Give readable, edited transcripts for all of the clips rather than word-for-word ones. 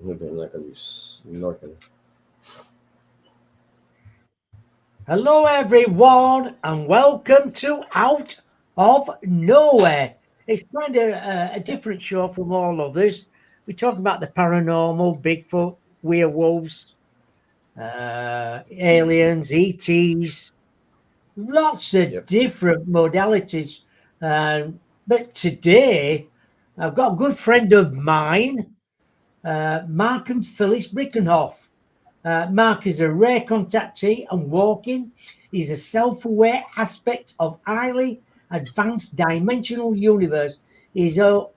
Maybe I'm not going to be snorkeling. Hello, everyone, and welcome to Out of Nowhere. It's kind of a different show from all others. We talk about the paranormal, Bigfoot, werewolves, aliens, ETs, lots of Yep. different modalities. But today, I've got a good friend of mine, Mark and Phyllis Brickenhoff. Mark is a rare contactee and walk-in. He's a self-aware aspect of highly advanced dimensional universe. He's so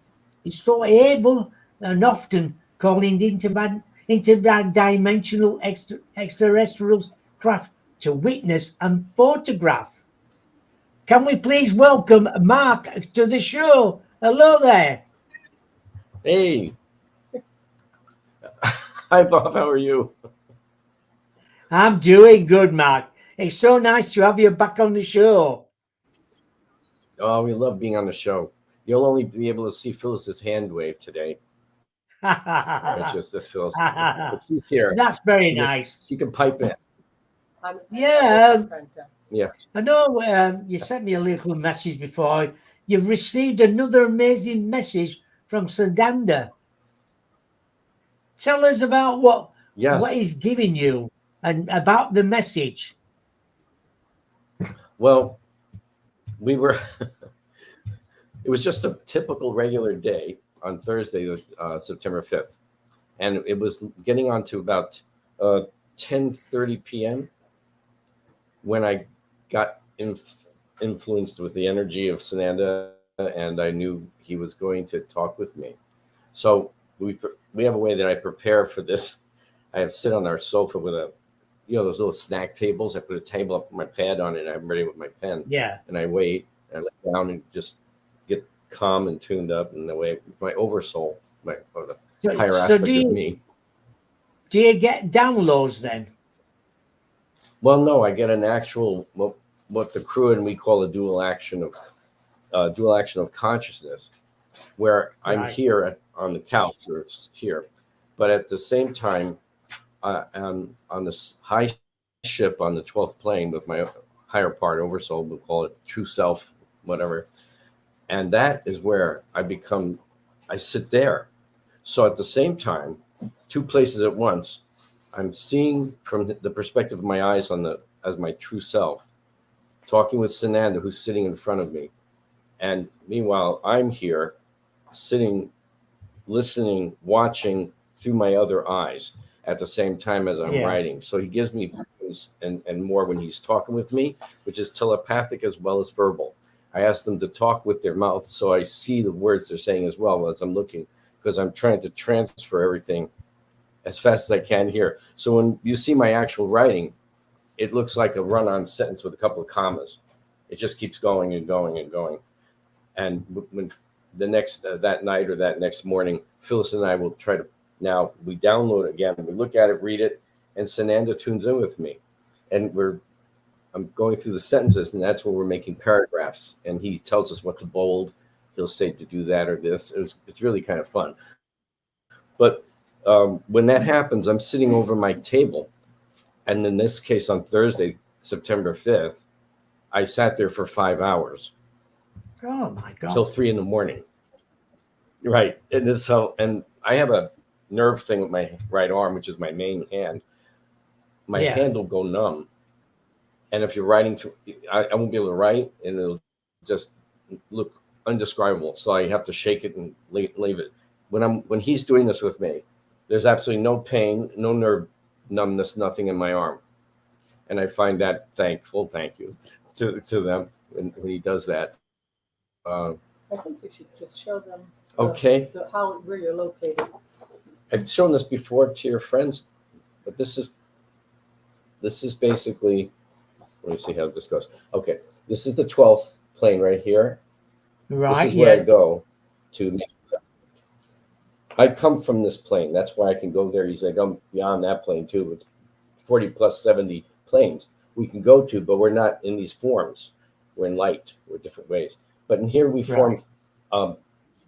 able and often calling interdimensional extraterrestrials craft to witness and photograph. Can we please welcome Mark to the show? Hello there. Hey, hi Bob. How are you? I'm doing good, Mark. It's so nice to have you back on the show. Oh, we love being on the show. You'll only be able to see Phyllis's hand wave today. It's just this Phyllis, but she's here. That's very She can nice. she can pipe in. Yeah, Yeah. I know you sent me a little message before. You've received another amazing message from Sandanda. Tell us about Yes. what he's giving you and about the message. Well, we were. It was just a typical regular day on Thursday, September 5th, and it was getting on to about 10:30 p.m. when I got influenced with the energy of Sananda, and I knew he was going to talk with me. So we have a way that I prepare for this. I have sit on our sofa with those little snack tables. I put a table up with my pad on it, and I'm ready with my pen, Yeah. and I wait and I lay down and just get calm and tuned up, and the way my oversoul, or the higher So aspect of me. do you get downloads then? Well, no, I get an actual what the crew and we call a dual action of consciousness, where I'm Right. here on the couch or here, but at the same time, I'm on this high ship on the 12th plane with my higher part, oversoul, we'll call it true self, whatever, and that is where I sit there. So at the same time, two places at once, I'm seeing from the perspective of my eyes on the as my true self, talking with Sananda, who's sitting in front of me, and meanwhile I'm here, sitting, listening, watching through my other eyes at the same time as I'm Yeah. writing. So he gives me visions and more when he's talking with me, which is telepathic as well as verbal. I ask them to talk with their mouth so I see the words they're saying as well as I'm looking, because I'm trying to transfer everything as fast as I can here. So when you see my actual writing, it looks like a run-on sentence with a couple of commas. It just keeps going and going and going. And when the next that night or that next morning, Phyllis and I will try to, now we download it again, we look at it, read it, and Sananda tunes in with me, and I'm going through the sentences, and that's where we're making paragraphs, and he tells us what to bold. He'll say to do that or this. It's really kind of fun. But when that happens, I'm sitting over my table, and in this case on Thursday, September 5th, I sat there for 5 hours Oh my till God. 3 in the morning. Right. And this so and I have a nerve thing with my right arm, which is my main hand. My Yeah. hand will go numb. And if you're writing I won't be able to write, and it'll just look undescribable. So I have to shake it and leave it. When he's doing this with me, there's absolutely no pain, no nerve numbness, nothing in my arm. And I find that thankful, thank you to them when he does that. I think you should just show them Okay. where you're located. I've shown this before to your friends, but this is basically, let me see how this goes. Okay, this is the 12th plane right here. This Right. is where I Yeah. go to. I come from this plane. That's why I can go there. He's like, I'm beyond that plane too. It's 40 plus 70 planes we can go to, but we're not in these forms. We're in light. We're different ways. But in here we Right. form um,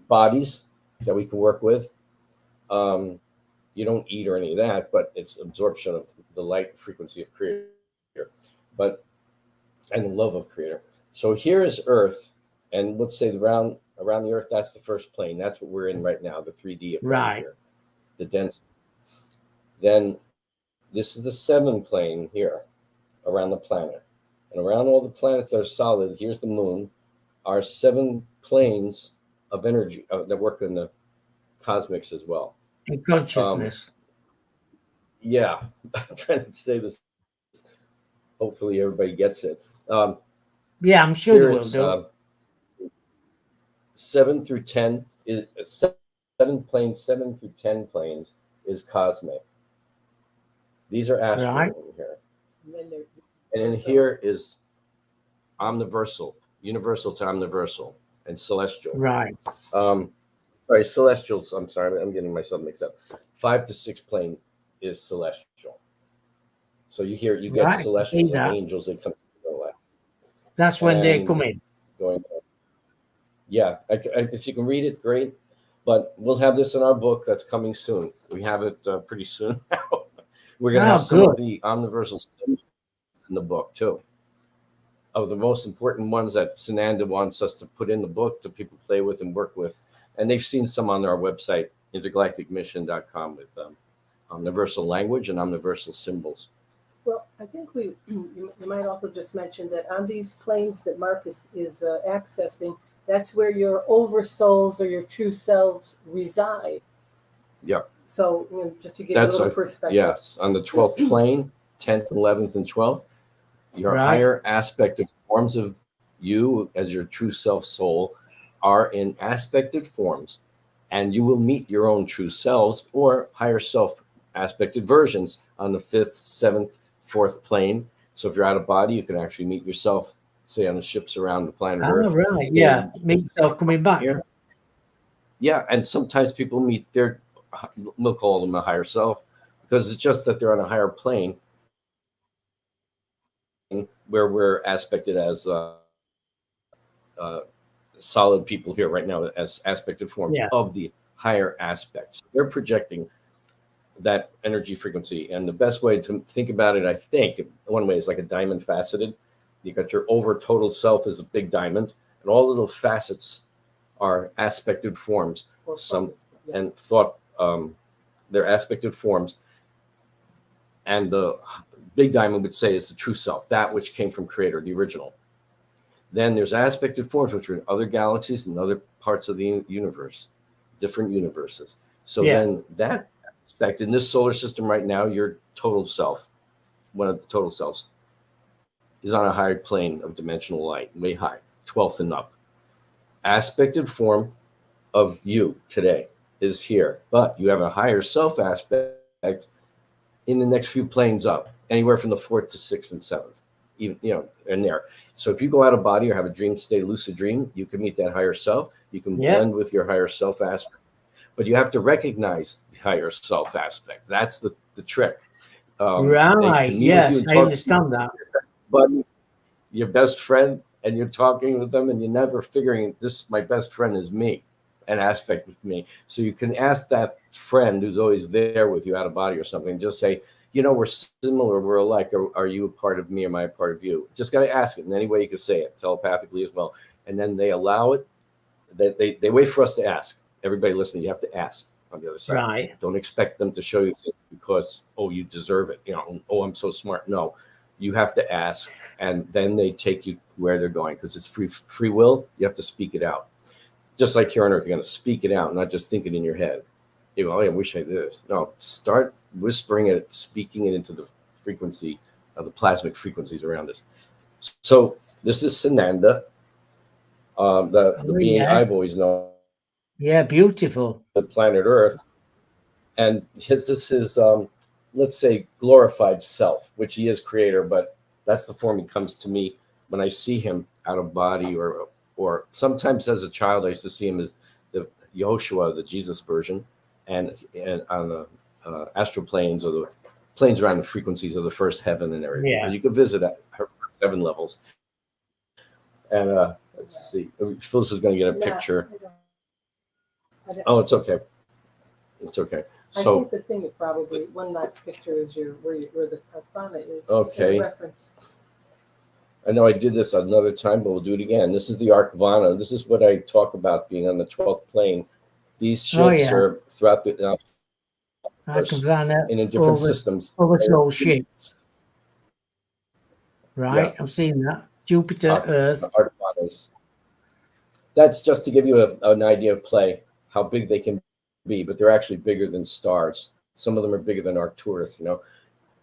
bodies that we can work with. Um, You don't eat or any of that, but it's absorption of the light frequency of Creator, but and the love of Creator. So here is Earth, and let's say around the Earth, that's the first plane. That's what we're in right now, the 3D effect Right. here, the density. Then this is the 7 plane here around the planet. And around all the planets that are solid, here's the moon, are 7 planes of energy that work in the cosmics as well. In consciousness. Yeah, I'm trying to say this. Hopefully everybody gets it. Yeah, I'm sure Here they will it's do. 7 through 10 is 7 planes, 7 through 10 planes is cosmic. These are astral Right. in here. And then there- And in here is omniversal, universal to omniversal, and celestial. Right. Sorry, celestials. I'm sorry, I'm getting myself mixed up. 5 to 6 plane is celestial. So you get Right. celestials See and that. angels that come to the left. That's when they And come in. going, yeah, if you can read it, great. But we'll have this in our book that's coming soon. We have it pretty soon now. We're going to Oh, have some of good. the omniversal symbols in the book too. Of the most important ones that Sananda wants us to put in the book to people play with and work with. And they've seen some on our website, intergalacticmission.com, with omniversal language and omniversal symbols. Well, I think you might also just mention that on these planes that Mark is accessing, that's where your oversouls or your true selves reside. Yep. So, just to give you a little perspective. Yes, on the 12th plane, 10th, 11th, and 12th, your Right. higher aspected forms of you as your true self soul are in aspected forms, and you will meet your own true selves or higher self aspected versions on the 5th, 7th, 4th plane. So if you're out of body, you can actually meet yourself, say, on the ships around the planet Oh, Earth. right. Yeah. Meet yourself coming back. Here. Yeah, and sometimes people meet we'll call them a higher self, because it's just that they're on a higher plane where we're aspected as solid people here right now as aspected forms Yeah. of the higher aspects. They're projecting that energy frequency. And the best way to think about it, I think, one way is like a diamond faceted. You got your over total self is a big diamond, and all the little facets are aspected forms. Or Some focus, yeah. and thought they're aspected forms. And the big diamond would say is the true self, that which came from Creator, the original. Then there's aspected forms, which are in other galaxies and other parts of the universe, different universes. So Yeah. then that aspect in this solar system right now, your total self, one of the total selves, is on a higher plane of dimensional light, way high, 12th and up. Aspected form of you today is here, but you have a higher self aspect in the next few planes up, anywhere from the 4th to 6th and 7th, even in there. So if you go out of body or have a dream state, lucid dream, you can meet that higher self. You can blend with your higher self aspect, but you have to recognize the higher self aspect. That's the trick. Right. Yes, I understand that. But your best friend, and you're talking with them, and you're never figuring this. My best friend is me, an aspect of me. So you can ask that friend who's always there with you out of body or something. Just say, we're similar, we're alike. Are you a part of me? Am I a part of you? Just got to ask it in any way you can say it, telepathically as well. And then they allow it. They wait for us to ask. Everybody listening, you have to ask on the other side. Right. Don't expect them to show you things because, you deserve it. I'm so smart. No, you have to ask, and then they take you where they're going, because it's free will. You have to speak it out. Just like here on Earth, you're going to speak it out, not just think it in your head. I wish I did this. No, start whispering it, speaking it into the frequency of the plasmic frequencies around us. So this is Sananda, the being I've always known. Yeah, beautiful. The planet Earth. And this is, let's say, glorified self, which he is Creator, but that's the form he comes to me when I see him out of body, or sometimes as a child, I used to see him as the Yehoshua, the Jesus version, and on the astral planes, or the planes around the frequencies of the first heaven and everything. Yeah. Because you could visit at 7 levels. And let's see, Phyllis is going to get a picture. Oh, it's okay. It's okay. I So, think the thing is probably, one last picture is where the planet is. Okay. A reference. I know I did this another time, but we'll do it again. This is the Arcvana. This is what I talk about being on the 12th plane. These ships yeah. are throughout the I can run in different systems. oversoul ships. Right, Yeah. I've seen that. Jupiter, Earth. Arcvanas. That's just to give you an idea of play, how big they can be, but they're actually bigger than stars. Some of them are bigger than Arcturus, you know.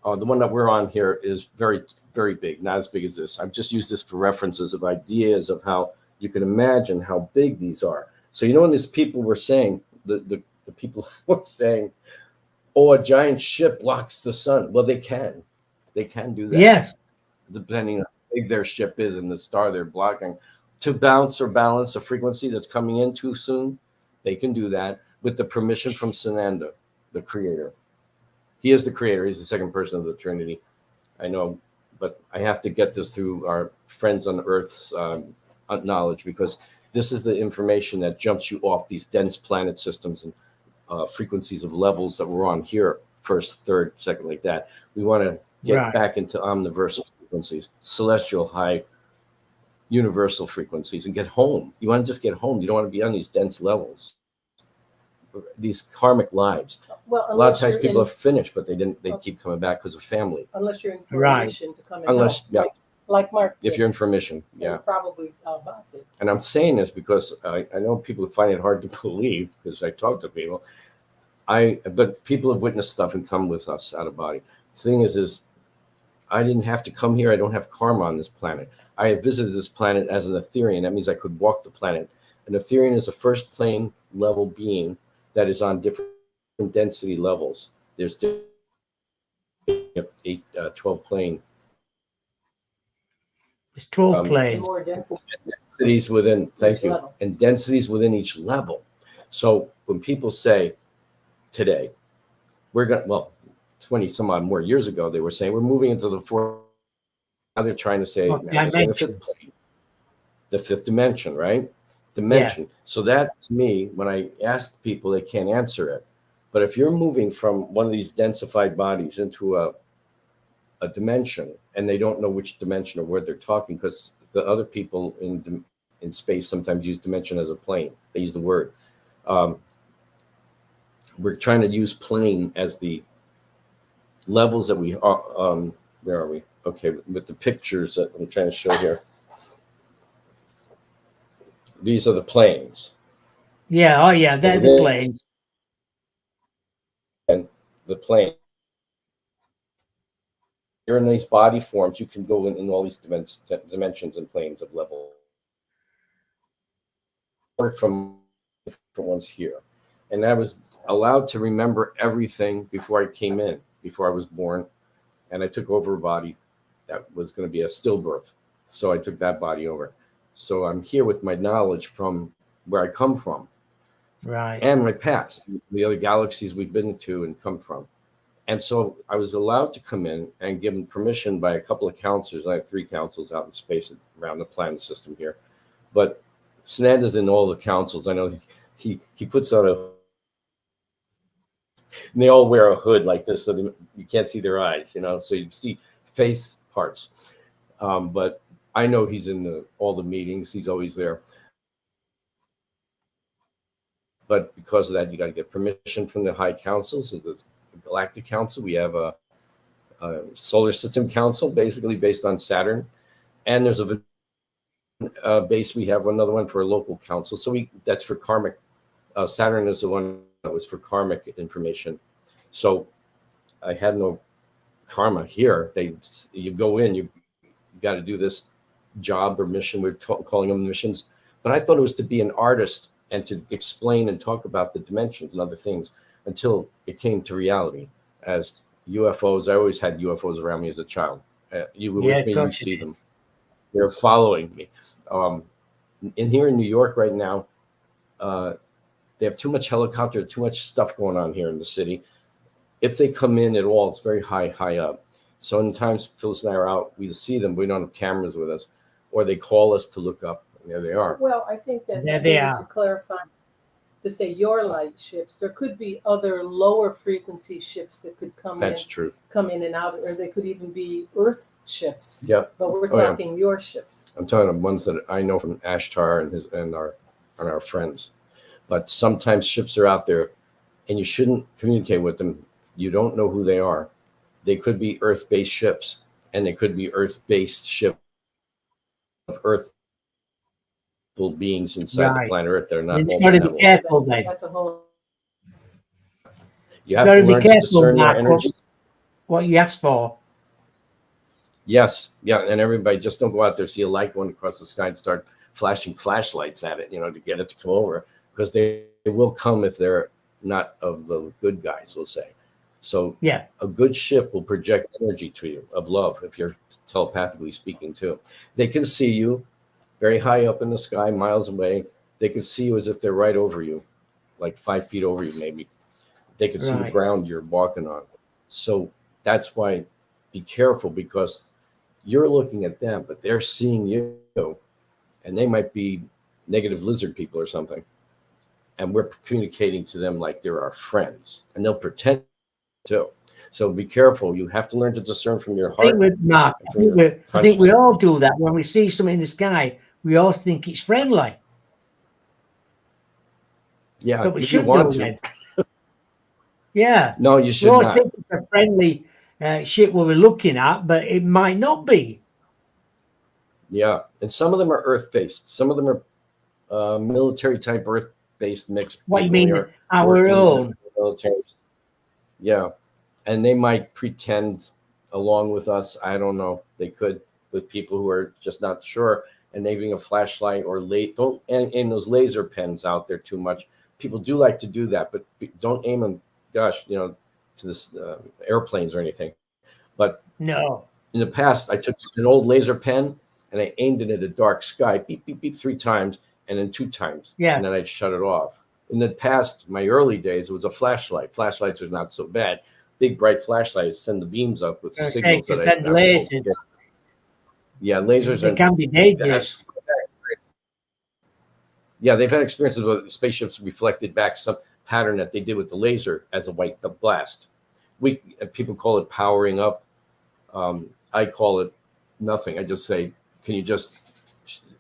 The one that we're on here is very, very big, not as big as this. I've just used this for references of ideas of how you can imagine how big these are. So, you know, when these people were saying, the people were saying, oh, a giant ship blocks the sun. Well, they can do that. Yes. Depending on how big their ship is and the star they're blocking. To bounce or balance a frequency that's coming in too soon, they can do that with the permission from Sananda, the creator. He is the creator. He's the second person of the Trinity. I know, but I have to get this through our friends on Earth's knowledge, because this is the information that jumps you off these dense planet systems and frequencies of levels that we're on here, first, third, second, like that. We want to get back into omniversal frequencies, celestial, high, universal frequencies, and get home. You want to just get home. You don't want to be on these dense levels, these karmic lives. Well, a lot of times people are finished, but they keep coming back because of family. Unless you're in permission to come in. Unless, yeah. Like Mark did. If you're in permission, yeah. And probably Bob did. And I'm saying this because I know people find it hard to believe, because I talk to people. But people have witnessed stuff and come with us out of body. The thing is I didn't have to come here. I don't have karma on this planet. I have visited this planet as an Etherian. That means I could walk the planet. An Etherian is a first plane level being that is on different density levels. There's 12 plane. There's 12 planes. More densities within, thank you, level. And densities within each level. So when people say today, we're going to, well, 20 some odd more years ago, they were saying we're moving into the fourth. Now they're trying to say, the fifth plane, the fifth dimension, right? Dimension. Yeah. So that, to me, when I ask people, they can't answer it. But if you're moving from one of these densified bodies into a dimension, and they don't know which dimension or where they're talking, because the other people in space sometimes use dimension as a plane. They use the word. We're trying to use plane as the levels that we are. Where are we? Okay, with the pictures that I'm trying to show here. These are the planes. Yeah, oh yeah, they're the planes. And the plane. You're in these body forms. You can go in all these dimensions and planes of level. From different ones here. And I was allowed to remember everything before I came in, before I was born. And I took over a body that was going to be a stillbirth. So I took that body over. So I'm here with my knowledge from where I come from. Right. And my past, the other galaxies we've been to and come from. And so I was allowed to come in and given permission by a couple of counselors. I have 3 councils out in space around the planet system here. But Sananda's in all the councils. I know he puts out and they all wear a hood like this so you can't see their eyes, you know, so you see face parts. But I know he's in all the meetings. He's always there. But because of that, you got to get permission from the high councils. So the Galactic Council, we have a solar system council, basically based on Saturn. And there's a base, we have another one for a local council. So that's for karmic. Saturn is the one that was for karmic information. So I had no karma here. You go in, you got to do this job or mission. We're calling them missions. But I thought it was to be an artist and to explain and talk about the dimensions and other things until it came to reality. As UFOs, I always had UFOs around me as a child. You were with me, you see them. They're following me. In here in New York right now, they have too much helicopter, too much stuff going on here in the city. If they come in at all, it's very high up. So in times Phyllis and I are out, we see them, but we don't have cameras with us, or they call us to look up. And there they are. Well, I think that there they are. To clarify, to say your light ships. There could be other lower frequency ships that could That's true. come in and out, or they could even be Earth ships. Yeah. But we're Oh, yeah. talking your ships. I'm talking about ones that I know from Ashtar and our friends. But sometimes ships are out there, and you shouldn't communicate with them. You don't know who they are. They could be Earth-based ships, and they could be Earth-based ships of Earth beings inside the planet Earth. They're not. You've got to be careful then. That's a whole. You have to learn to discern their energy. What you ask for. Yes, yeah, and everybody just don't go out there, see a light going across the sky and start flashing flashlights at it, to get it to come over, because they will come if they're not of the good guys, we'll say. So yeah, a good ship will project energy to you of love if you're telepathically speaking too. They can see you very high up in the sky, miles away. They can see you as if they're right over you, like 5 feet over you maybe. They can see the ground you're walking on. So that's why be careful, because you're looking at them, but they're seeing you, and they might be negative lizard people or something. And we're communicating to them like they're our friends, and they'll pretend to. So be careful. You have to learn to discern from your heart. I think we all do that when we see something in the sky. We all think it's friendly. Yeah, but we if should you want do to. Yeah. No, you should we all not. think it's a friendly ship we're looking at, but it might not be. Yeah, and some of them are Earth-based. Some of them are military-type Earth-based mixed. What you mean, our own? Military. Yeah, and they might pretend along with us. I don't know. They could, with people who are just not sure, and they bring a flashlight or don't aim those laser pens out there too much. People do like to do that, but don't aim them, to this airplanes or anything. But no. In the past, I took an old laser pen and I aimed it at a dark sky, beep, beep, beep, 3 times, and then 2 times. Yeah. And then I'd shut it off. In the past, my early days, it was a flashlight. Flashlights are not so bad. Big, bright flashlights send the beams up with signals that send lasers. Yeah, lasers they can be dangerous. Yeah, they've had experiences with spaceships reflected back some pattern that they did with the laser as a white blast. People call it powering up. I call it nothing. I just say, can you just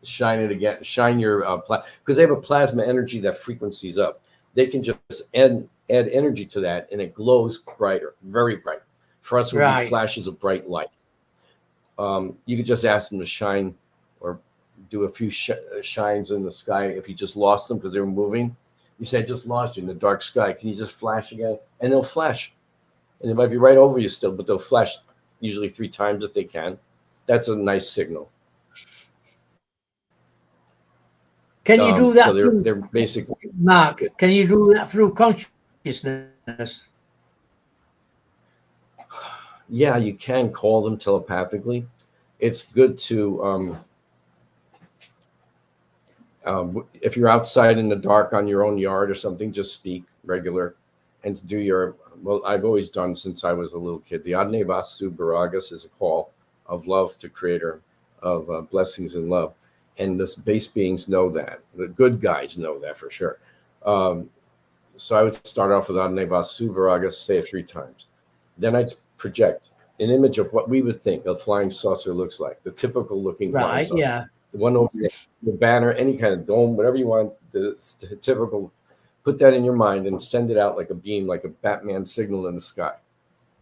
shine it again? Shine your because they have a plasma energy that frequencies up. They can just add energy to that, and it glows brighter, very bright. For us, it would be flashes of bright light. You could just ask them to shine or do a few shines in the sky if you just lost them because they were moving. You say, I just lost you in the dark sky. Can you just flash again? And they'll flash. And they might be right over you still, but they'll flash usually 3 times if they can. That's a nice signal. Can you do that? So they're basically... Mark, can you do that through consciousness? Yeah, you can call them telepathically. It's good to... if you're outside in the dark on your own yard or something, just speak regular and to do your, well, I've always done since I was a little kid. The Adne Vasu Baragas is a call of love to Creator, of blessings and love. And the base beings know that. The good guys know that for sure. So I would start off with Adne Vasu Baragas, say it 3 times. Then I'd project an image of what we would think a flying saucer looks like, the typical looking flying saucer. Yeah. The one over the banner, any kind of dome, whatever you want, the typical, put that in your mind and send it out like a beam, like a Batman signal in the sky.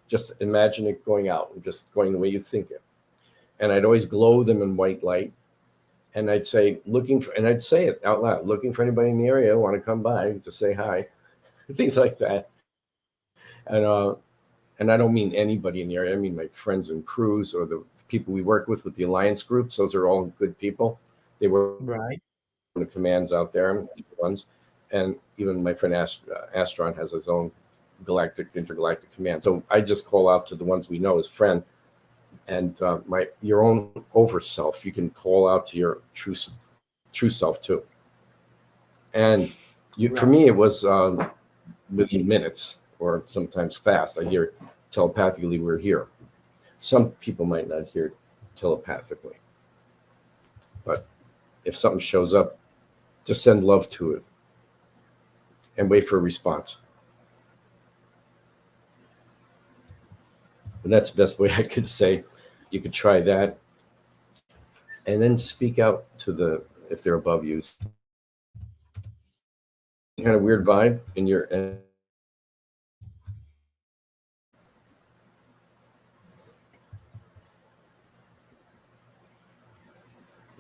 Just imagine it going out and just going the way you think it. And I'd always glow them in white light. And I'd say, and I'd say it out loud, looking for anybody in the area, want to come by, just say hi, things like that. And I don't mean anybody in the area. I mean my friends and crews or the people we work with the alliance groups. Those are all good people. They were the commands out there, ones, and even my friend Astron has his own intergalactic command. So I just call out to the ones we know as friend, and your own over self. You can call out to your true self too. And for me, it was within minutes. Or sometimes fast. I hear telepathically, we're here. Some people might not hear telepathically. But if something shows up, just send love to it. and wait for a response. And that's the best way I could say. You could try that, and then speak out to the, if they're above you. Kind of weird vibe in your.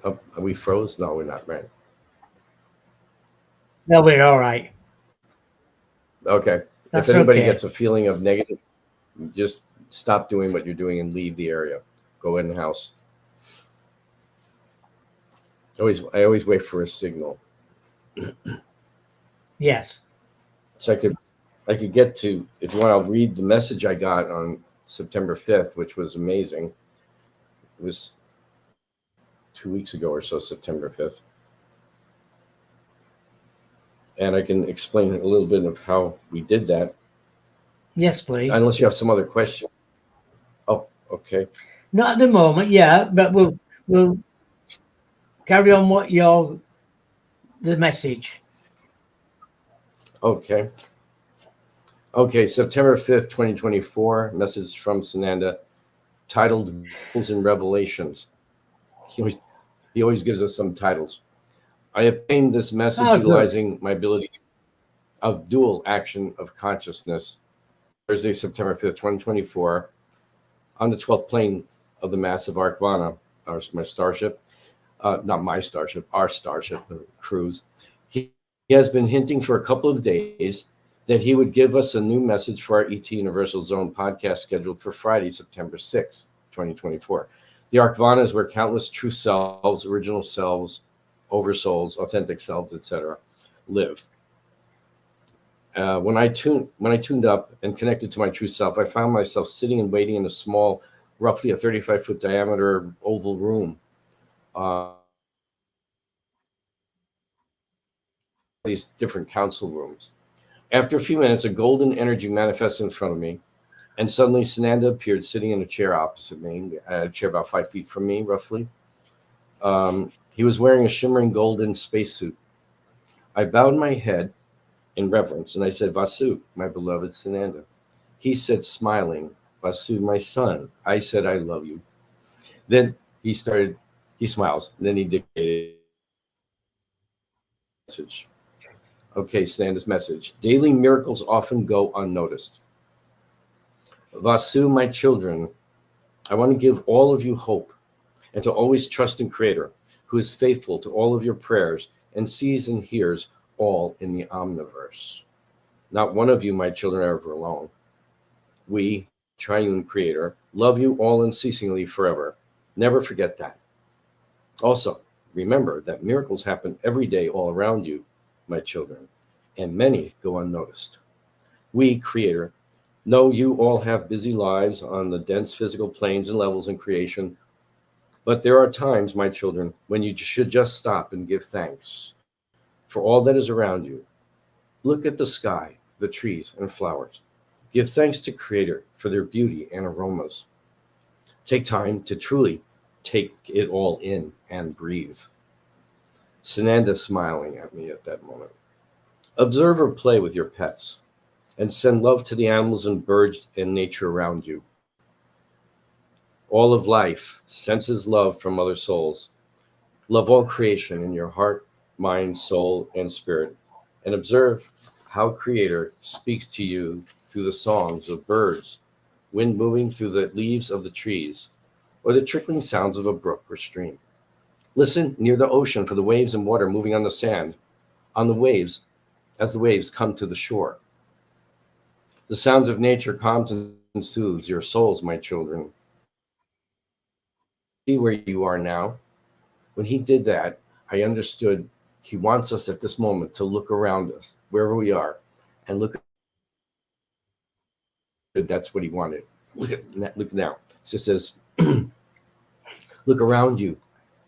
Oh, are we froze? No, we're not, right? No, we're all right. Okay. That's If anybody okay. gets a feeling of negative, just stop doing what you're doing and leave the area. Go in the house. I always wait for a signal. Yes. So I could get to, if you want, I'll read the message I got on September 5th, which was amazing. It was 2 weeks ago or so, September 5th. And I can explain a little bit of how we did that. Yes, please. Unless you have some other question. Oh, okay. Not at the moment, yeah, but we'll carry on what the message. Okay. Okay, September 5th, 2024, message from Sananda, titled Rules and Revelations. He always gives us some titles. I obtained this message utilizing my ability of dual action of consciousness, Thursday, September 5th, 2024, on the 12th plane of the massive Arcvana, my starship, not my starship, our starship, the cruise. He has been hinting for a couple of days that he would give us a new message for our ET Universal Zone podcast scheduled for Friday, September 6th, 2024. The Arcvanas, where countless true selves, original selves, oversouls, authentic selves, etc., live. When I tuned up and connected to my true self, I found myself sitting and waiting in a small, roughly a 35-foot diameter oval room. These different council rooms. After a few minutes, a golden energy manifested in front of me, and suddenly Sananda appeared sitting in a chair opposite me, a chair about 5 feet from me, roughly. He was wearing a shimmering golden spacesuit. I bowed my head in reverence, and I said, Vasu, my beloved Sananda. He said, smiling, Vasu, my son. I said, I love you. Then he smiles, and then he dictated a message. Okay, Sananda's message. Daily miracles often go unnoticed. Vasu, my children, I want to give all of you hope and to always trust in Creator, who is faithful to all of your prayers and sees and hears all in the omniverse. Not one of you, my children, are ever alone. We, Triune Creator, love you all unceasingly forever. Never forget that. Also, remember that miracles happen every day all around you, my children, and many go unnoticed. We, Creator, know you all have busy lives on the dense physical planes and levels in creation, but there are times, my children, when you should just stop and give thanks for all that is around you. Look at the sky, the trees, and flowers. Give thanks to Creator for their beauty and aromas. Take time to truly take it all in and breathe. Sananda smiling at me at that moment. Observe or play with your pets and send love to the animals and birds and nature around you. All of life senses love from other souls. Love all creation in your heart, mind, soul, and spirit, and observe how Creator speaks to you through the songs of birds, wind moving through the leaves of the trees, or the trickling sounds of a brook or stream. Listen near the ocean for the waves and water moving on the sand, on the waves, as the waves come to the shore. The sounds of nature calms and soothes your souls, my children. See where you are now. When he did that, I understood he wants us at this moment to look around us, wherever we are, and look. That's what he wanted. Look now. So it says, look around you.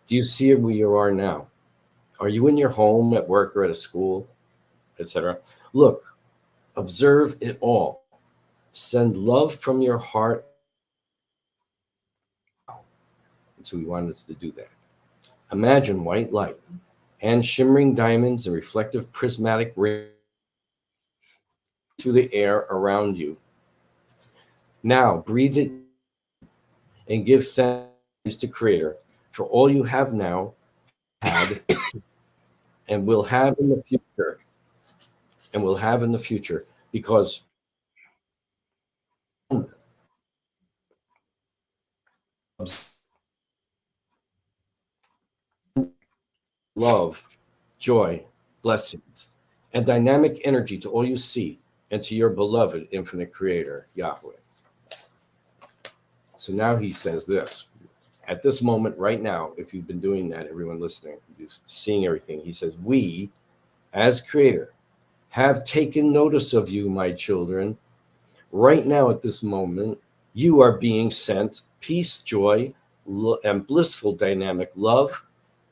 Do you see where you are now? Are you in your home, at work, or at a school, etc.? Look, observe it all. Send love from your heart. And so we wanted us to do that. Imagine white light and shimmering diamonds and reflective prismatic rays through the air around you. Now breathe it and give thanks to Creator for all you have now, had, and will have in the future, because love, joy, blessings, and dynamic energy to all you see and to your beloved infinite Creator, Yahweh. So now he says this. At this moment, right now, if you've been doing that, everyone listening, seeing everything, he says, we, as Creator, have taken notice of you, my children. Right now, at this moment, you are being sent peace, joy, and blissful dynamic love,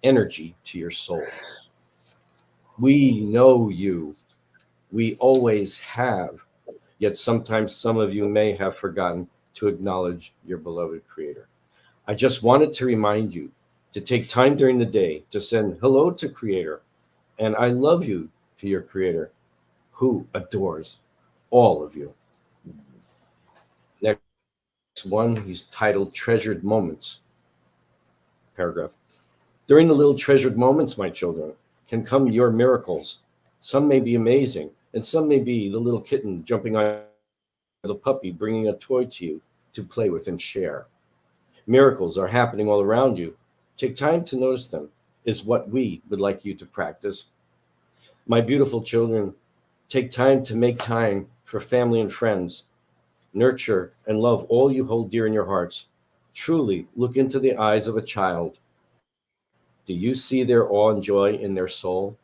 energy to your souls. We know you. We always have. Yet sometimes some of you may have forgotten to acknowledge your beloved Creator. I just wanted to remind you to take time during the day to send hello to Creator and I love you to your Creator, who adores all of you. Next one, he's titled Treasured Moments. Paragraph. During the little treasured moments, my children, can come your miracles. Some may be amazing, and some may be the little kitten jumping on the puppy, bringing a toy to you to play with and share. Miracles are happening all around you. Take time to notice them, is what we would like you to practice. My beautiful children, take time to make time for family and friends. Nurture and love all you hold dear in your hearts. Truly look into the eyes of a child. Do you see their awe and joy in their soul?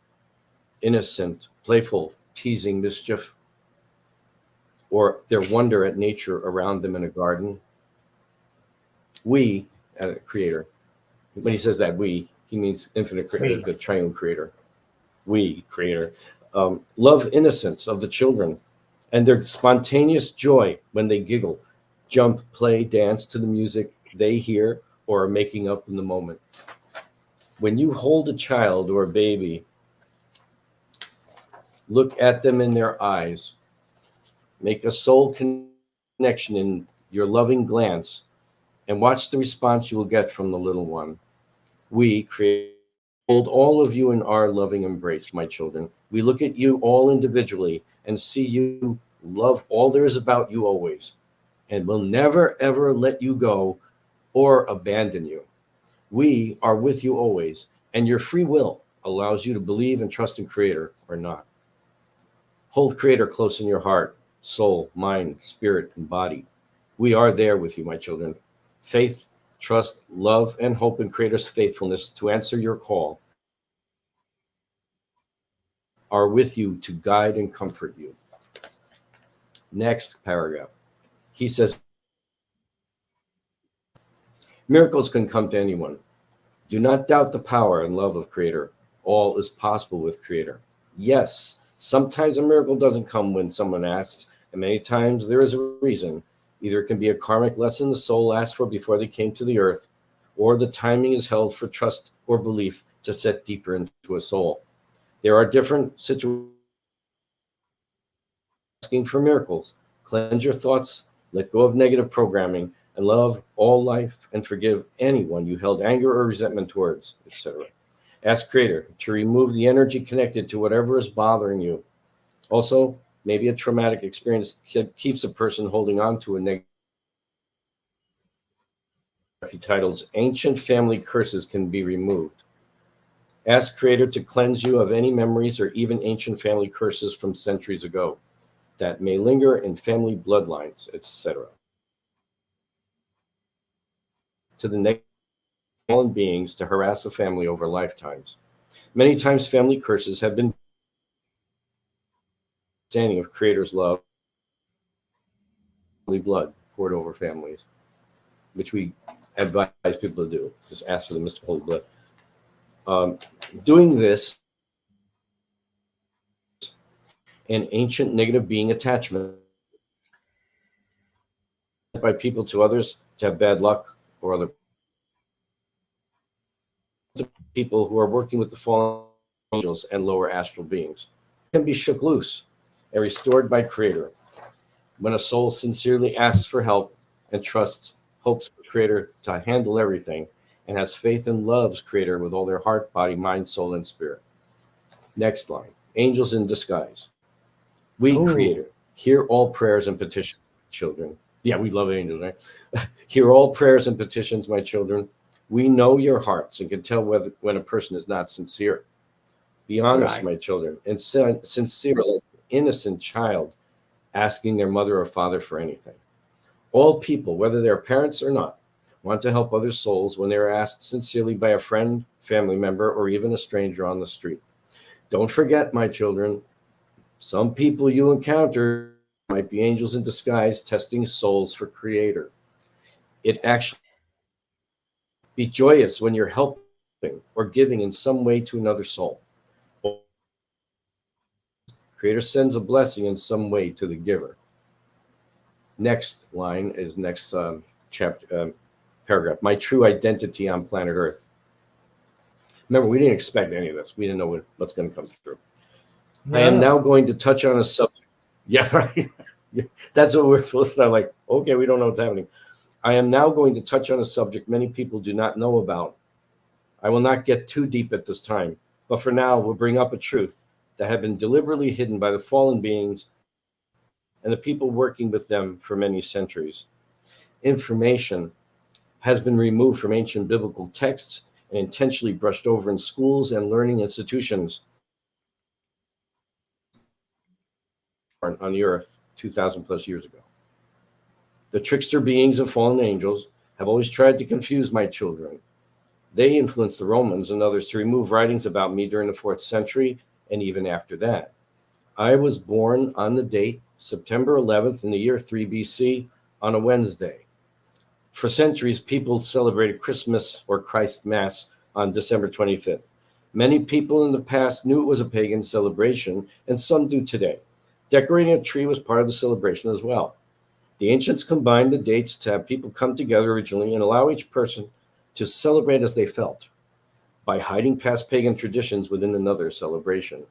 Innocent, playful, teasing mischief? Or their wonder at nature around them in a garden? We, Creator, when he says that we, he means infinite Creator, the triune Creator. We, Creator, love innocence of the children and their spontaneous joy when they giggle, jump, play, dance to the music they hear or are making up in the moment. When you hold a child or a baby, look at them in their eyes, make a soul connection in your loving glance, and watch the response you will get from the little one. We hold all of you in our loving embrace, my children. We look at you all individually and see you love all there is about you always, and will never ever let you go or abandon you. We are with you always, and your free will allows you to believe and trust in Creator or not. Hold Creator close in your heart, soul, mind, spirit, and body. We are there with you, my children. Faith, trust, love, and hope in Creator's faithfulness to answer your call are with you to guide and comfort you. Next paragraph. He says, miracles can come to anyone. Do not doubt the power and love of Creator. All is possible with Creator. Yes, sometimes a miracle doesn't come when someone asks, and many times there is a reason. Either it can be a karmic lesson the soul asked for before they came to the earth, or the timing is held for trust or belief to set deeper into a soul. There are different situations asking for miracles. Cleanse your thoughts, let go of negative programming, and love all life and forgive anyone you held anger or resentment towards, etc. Ask Creator to remove the energy connected to whatever is bothering you. Also, maybe a traumatic experience keeps a person holding on to a negative. Titles, Ancient Family Curses can be removed. Ask Creator to cleanse you of any memories or even ancient family curses from centuries ago that may linger in family bloodlines, etc. To the negative beings to harass a family over lifetimes. Many times family curses have been understanding of Creator's love, blood poured over families, which we advise people to do. Just ask for the mystical holy blood. Doing this, an ancient negative being attachment by people to others to have bad luck or other people who are working with the fallen angels and lower astral beings can be shook loose and restored by Creator. When a soul sincerely asks for help and trusts, hopes for Creator to handle everything, and has faith and loves Creator with all their heart, body, mind, soul, and spirit. Next line. Angels in disguise. We, Oh. Creator, hear all prayers and petitions, children. Yeah, we love angels, right? Hear all prayers and petitions, my children. We know your hearts and can tell whether when a person is not sincere. Be honest, Right. my children, and sincere, like an innocent child asking their mother or father for anything. All people, whether they're parents or not, want to help other souls when they are asked sincerely by a friend, family member, or even a stranger on the street. Don't forget, my children, some people you encounter might be angels in disguise testing souls for Creator. It actually be joyous when you're helping or giving in some way to another soul. Creator sends a blessing in some way to the giver. Next line is next chapter paragraph. My true identity on planet Earth. Remember, we didn't expect any of this. We didn't know what's going to come through. I am now going to touch on a subject. Yeah, right. That's what we're supposed to start. Like, okay, we don't know what's happening. I am now going to touch on a subject many people do not know about. I will not get too deep at this time, but for now, we'll bring up a truth that had been deliberately hidden by the fallen beings and the people working with them for many centuries. Information has been removed from ancient biblical texts and intentionally brushed over in schools and learning institutions on the earth 2,000 plus years ago. The trickster beings of fallen angels have always tried to confuse my children. They influenced the Romans and others to remove writings about me during the 4th century and even after that. I was born on the date September 11th in the year 3 BC on a Wednesday. For centuries, people celebrated Christmas or Christ Mass on December 25th. Many people in the past knew it was a pagan celebration, and some do today. Decorating a tree was part of the celebration as well. The ancients combined the dates to have people come together originally and allow each person to celebrate as they felt by hiding past pagan traditions within another celebration.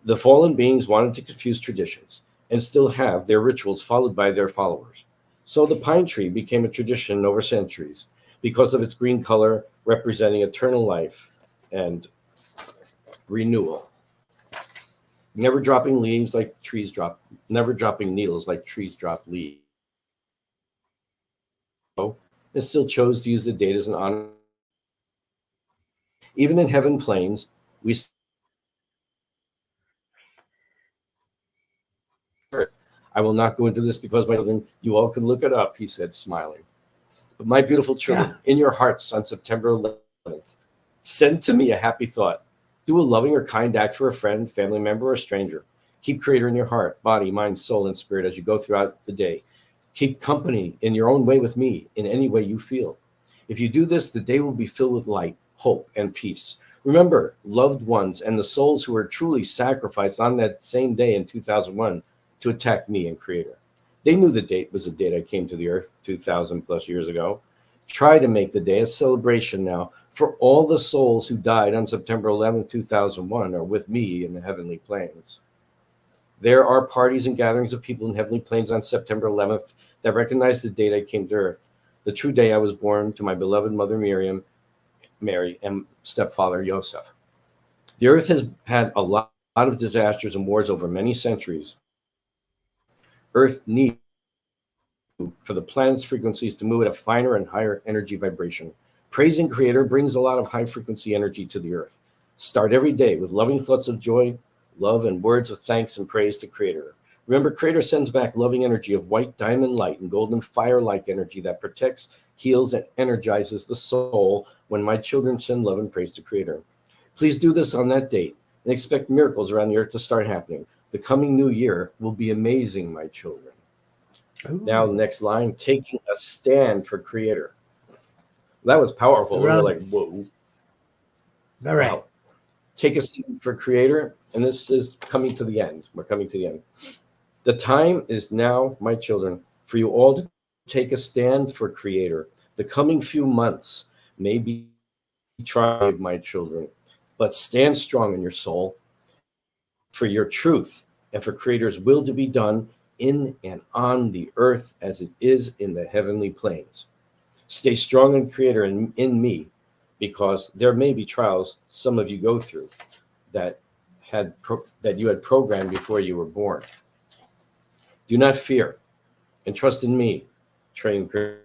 The fallen beings wanted to confuse traditions and still have their rituals followed by their followers. So the pine tree became a tradition over centuries because of its green color representing eternal life and renewal. Never dropping leaves like trees drop, never dropping needles like trees drop leaves. And still chose to use the date as an honor. Even in heaven planes, we I will not go into this because my children, you all can look it up, he said, smiling. But my beautiful children, in your hearts on September 11th, send to me a happy thought. Do a loving or kind act for a friend, family member, or stranger. Keep Creator in your heart, body, mind, soul, and spirit as you go throughout the day. Keep company in your own way with me in any way you feel. If you do this, the day will be filled with light, hope, and peace. Remember, loved ones and the souls who were truly sacrificed on that same day in 2001 to attack me and Creator. They knew the date was the date I came to the earth 2,000 plus years ago. Try to make the day a celebration now for all the souls who died on September 11, 2001 are with me in the heavenly planes. There are parties and gatherings of people in heavenly planes on September 11th that recognize the date I came to earth, the true day I was born to my beloved mother Mary, and stepfather Joseph. The earth has had a lot of disasters and wars over many centuries. Earth needs for the planet's frequencies to move at a finer and higher energy vibration. Praising Creator brings a lot of high frequency energy to the earth. Start every day with loving thoughts of joy, love, and words of thanks and praise to Creator. Remember, Creator sends back loving energy of white diamond light and golden fire-like energy that protects, heals, and energizes the soul when my children send love and praise to Creator. Please do this on that date and expect miracles around the earth to start happening. The coming new year will be amazing, my children. Ooh. Now, next line, taking a stand for Creator. That was powerful. We were like, whoa. All right. Wow. Take a stand for Creator. And this is coming to the end. We're coming to the end. The time is now, my children, for you all to take a stand for Creator. The coming few months may be tried, my children, but stand strong in your soul for your truth and for Creator's will to be done in and on the earth as it is in the heavenly planes. Stay strong in Creator and in me, because there may be trials some of you go through that you had programmed before you were born. Do not fear, and trust in me. Train Creator.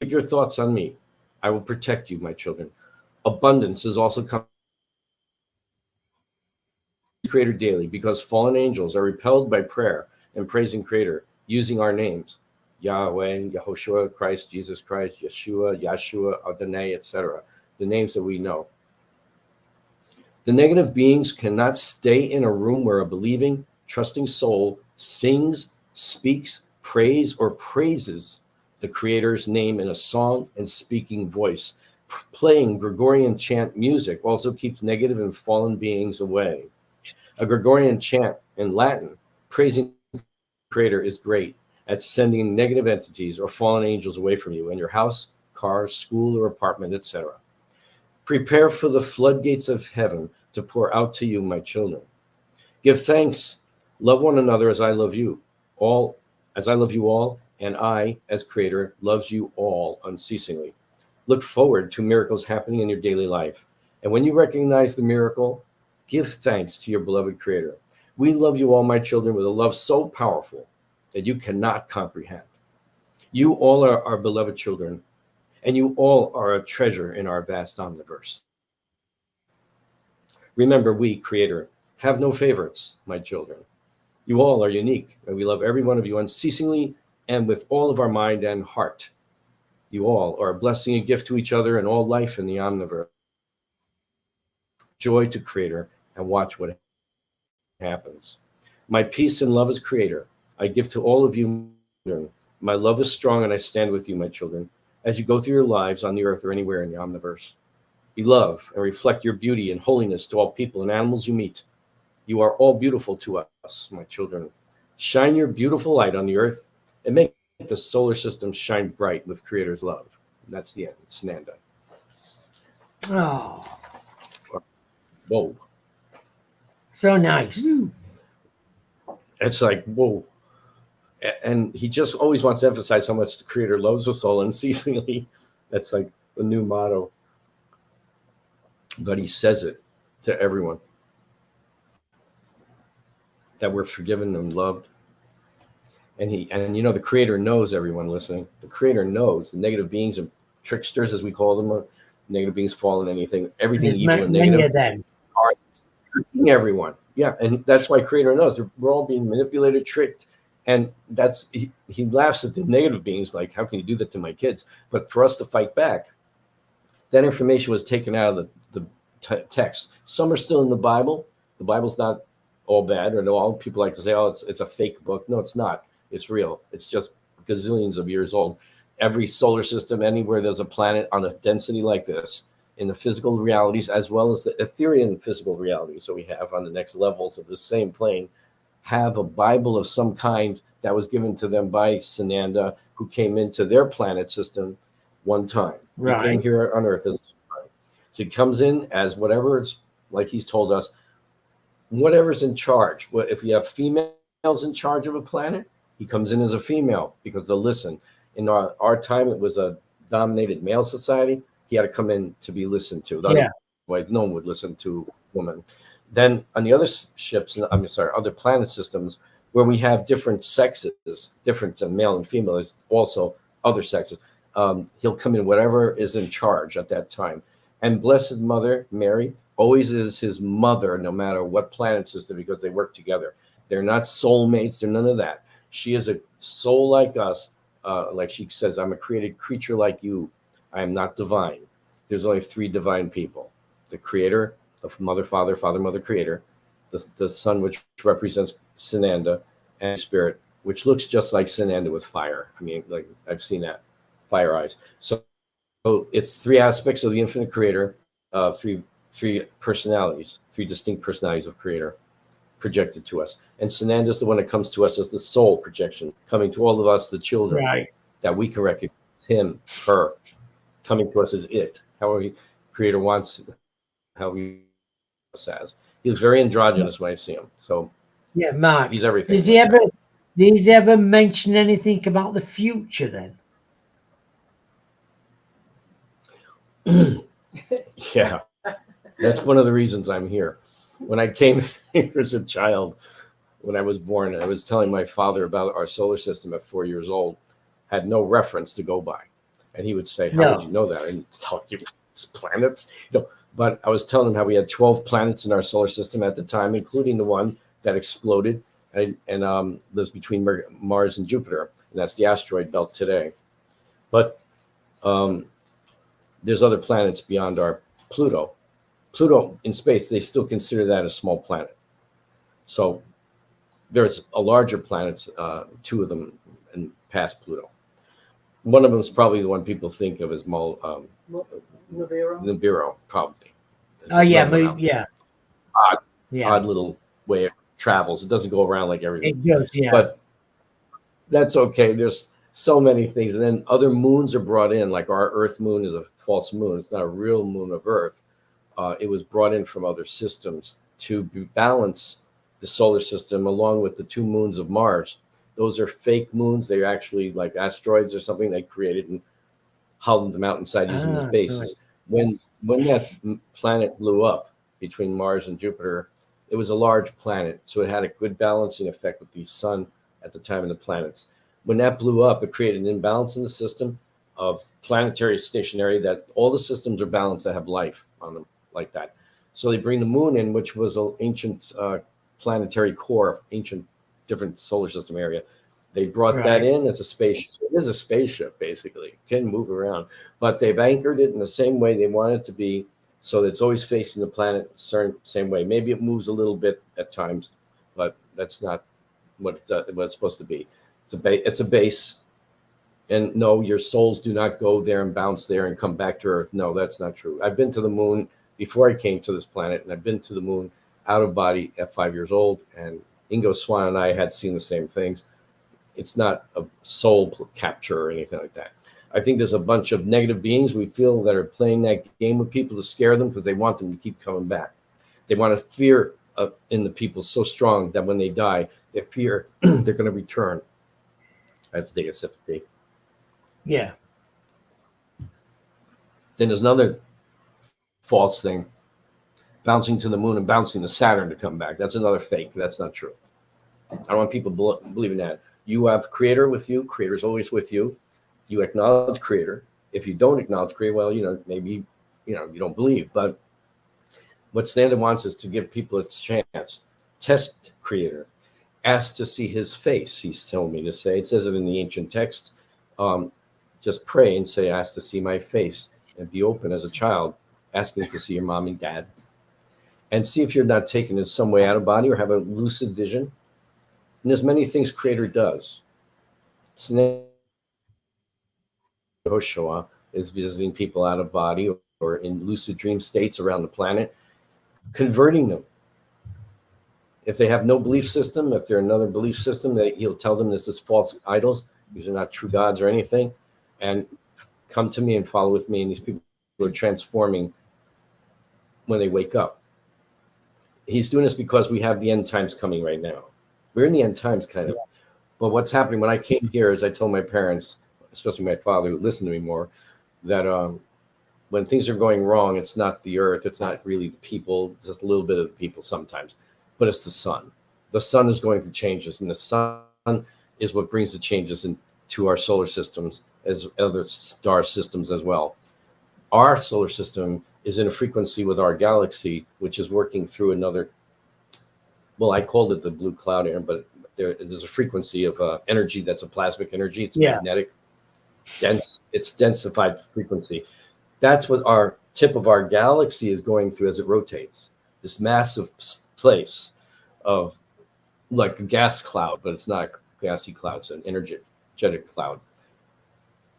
Keep your thoughts on me. I will protect you, my children. Abundance is also coming. Creator daily, because fallen angels are repelled by prayer and praising Creator using our names: Yahweh, Yehoshua, Christ, Jesus Christ, Yeshua, Yahshua, Adonai, etc. The names that we know. The negative beings cannot stay in a room where a believing, trusting soul sings, speaks, prays, or praises the Creator's name in a song and speaking voice. Playing Gregorian chant music also keeps negative and fallen beings away. A Gregorian chant in Latin praising the Creator is great at sending negative entities or fallen angels away from you and your house, car, school, or apartment, etc. Prepare for the floodgates of heaven to pour out to you, my children. Give thanks. Love one another as I love you all, and I, as Creator, loves you all unceasingly. Look forward to miracles happening in your daily life. And when you recognize the miracle, give thanks to your beloved Creator. We love you all, my children, with a love so powerful that you cannot comprehend. You all are our beloved children, and you all are a treasure in our vast omniverse. Remember, we, Creator, have no favorites, my children. You all are unique, and we love every one of you unceasingly and with all of our mind and heart. You all are a blessing and gift to each other and all life in the omniverse. Joy to Creator, and watch what happens. My peace and love as Creator I give to all of you. My love is strong, and I stand with you, my children, as you go through your lives on the earth or anywhere in the omniverse. Be love and reflect your beauty and holiness to all people and animals you meet. You are all beautiful to us, my children. Shine your beautiful light on the earth and make the solar system shine bright with Creator's love. And that's the end. Sananda. Oh, Whoa. so nice. It's like, whoa. And he just always wants to emphasize how much the Creator loves us all unceasingly. That's like the new motto. But he says it to everyone, that we're forgiven and loved. And the Creator knows everyone listening. The Creator knows the negative beings and tricksters, as we call them, negative beings, fallen, anything, everything There's evil and many negative of them. are tricking everyone. Yeah, and that's why Creator knows we're all being manipulated, tricked, and that's he laughs at the negative beings, like, how can you do that to my kids? But for us to fight back, that information was taken out of the text. Some are still in the Bible. The Bible's not all bad or all. People like to say, oh, it's a fake book. No, it's not. It's real. It's just gazillions of years old. Every solar system, anywhere there's a planet on a density like this, in the physical realities as well as the ethereal physical realities that we have on the next levels of the same plane, have a Bible of some kind that was given to them by Sananda, who came into their planet system one time. Right. He came here on Earth as so he comes in as whatever it's like he's told us, whatever's in charge. If you have females in charge of a planet, he comes in as a female because they'll listen. In our time, it was a dominated male society. He had to come in to be listened to. Otherwise, no one would listen to a woman. Then on the other ships, other planet systems, where we have different sexes, different male and female, there's also other sexes. He'll come in whatever is in charge at that time. And Blessed Mother Mary always is his mother, no matter what planet system, because they work together. They're not soulmates. They're none of that. She is a soul like us. Like she says, I'm a created creature like you. I am not divine. There's only three divine people: the Creator, the Mother, Father, Father, Mother, Creator, the Son, which represents Sananda, and Spirit, which looks just like Sananda with fire. I mean, like, I've seen that, fire eyes. So it's three aspects of the infinite Creator, three personalities, three distinct personalities of Creator projected to us. And Sananda is the one that comes to us as the soul projection, coming to all of us, the children, Right. that we can recognize him, her, coming to us as it. However, Creator wants, how he says. He was very androgynous when I see him. So Yeah, Mark. He's everything. Does he ever mention anything about the future then? Yeah, that's one of the reasons I'm here. When I came here as a child, when I was born, I was telling my father about our solar system at 4 years old, had no reference to go by. And he would say, how would you know that? I didn't tell you it's planets. But I was telling him how we had 12 planets in our solar system at the time, including the one that exploded and lives between Mars and Jupiter. And that's the asteroid belt today. But there's other planets beyond our Pluto. Pluto in space, they still consider that a small planet. So there's a larger planets, two of them and past Pluto. One of them is probably the one people think of as Nibiru. Nibiru, probably. Oh yeah, Odd little way it travels. It doesn't go around like everything. It does, yeah. But that's okay. There's so many things, and then other moons are brought in. Like our Earth moon is a false moon. It's not a real moon of Earth. It was brought in from other systems to balance the solar system, along with the two moons of Mars. Those are fake moons. They're actually like asteroids or something they created and hollowed them out inside using these bases. Right. When that planet blew up between Mars and Jupiter, it was a large planet, so it had a good balancing effect with the sun at the time of the planets. When that blew up, it created an imbalance in the system of planetary stationary, that all the systems are balanced that have life on them like that. So they bring the moon in, which was an ancient planetary core, ancient different solar system area. They brought that in as a spaceship. It is a spaceship, basically. It can move around. But they've anchored it in the same way they want it to be, so that it's always facing the planet the same way. Maybe it moves a little bit at times, but that's not what it's supposed to be. It's a base. And no, your souls do not go there and bounce there and come back to Earth. No, that's not true. I've been to the moon before I came to this planet, and I've been to the moon out of body at 5 years old, and Ingo Swan and I had seen the same things. It's not a soul capture or anything like that. I think there's a bunch of negative beings we feel that are playing that game with people to scare them because they want them to keep coming back. They want to fear in the people so strong that when they die, they fear they're going to return. I have to take a sip of tea. Yeah. Then there's another false thing, bouncing to the moon and bouncing to Saturn to come back. That's another fake. That's not true. I don't want people believing that. You have Creator with you. Creator's always with you. You acknowledge Creator. If you don't acknowledge Creator, well, maybe, you don't believe. But what Standard wants is to give people a chance. Test Creator. Ask to see his face, he's told me to say. It says it in the ancient text. Just pray and say, ask to see my face. And be open as a child, asking to see your mom and dad. And see if you're not taken in some way out of body or have a lucid vision. And there's many things Creator does. Hoshoa is visiting people out of body or in lucid dream states around the planet, converting them. If they have no belief system, if they're another belief system, he'll tell them this is false idols. These are not true gods or anything. And come to me and follow with me. And these people are transforming when they wake up. He's doing this because we have the end times coming right now. We're in the end times, kind of. But what's happening when I came here is I told my parents, especially my father, who listened to me more, that when things are going wrong, it's not the earth, it's not really the people, it's just a little bit of the people sometimes, but it's the sun. The sun is going through changes, and the sun is what brings the changes into our solar systems as other star systems as well. Our solar system is in a frequency with our galaxy, which is working through another, well, I called it the blue cloud air, but there's a frequency of energy that's a plasmic energy. It's magnetic, it's dense, it's densified frequency. That's what our tip of our galaxy is going through as it rotates. This massive place of like a gas cloud, but it's not a gassy cloud, it's an energetic cloud.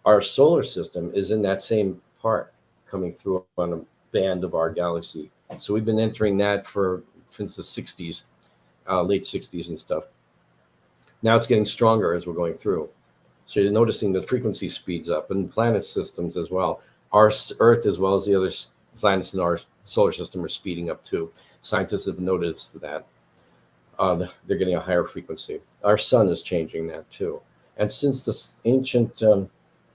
Our solar system is in that same part, coming through on a band of our galaxy. So we've been entering that since the 60s, late 60s and stuff. Now it's getting stronger as we're going through. So you're noticing the frequency speeds up, and planet systems as well. Our Earth, as well as the other planets in our solar system, are speeding up too. Scientists have noticed that. they're getting a higher frequency. Our sun is changing that too. And since the ancient,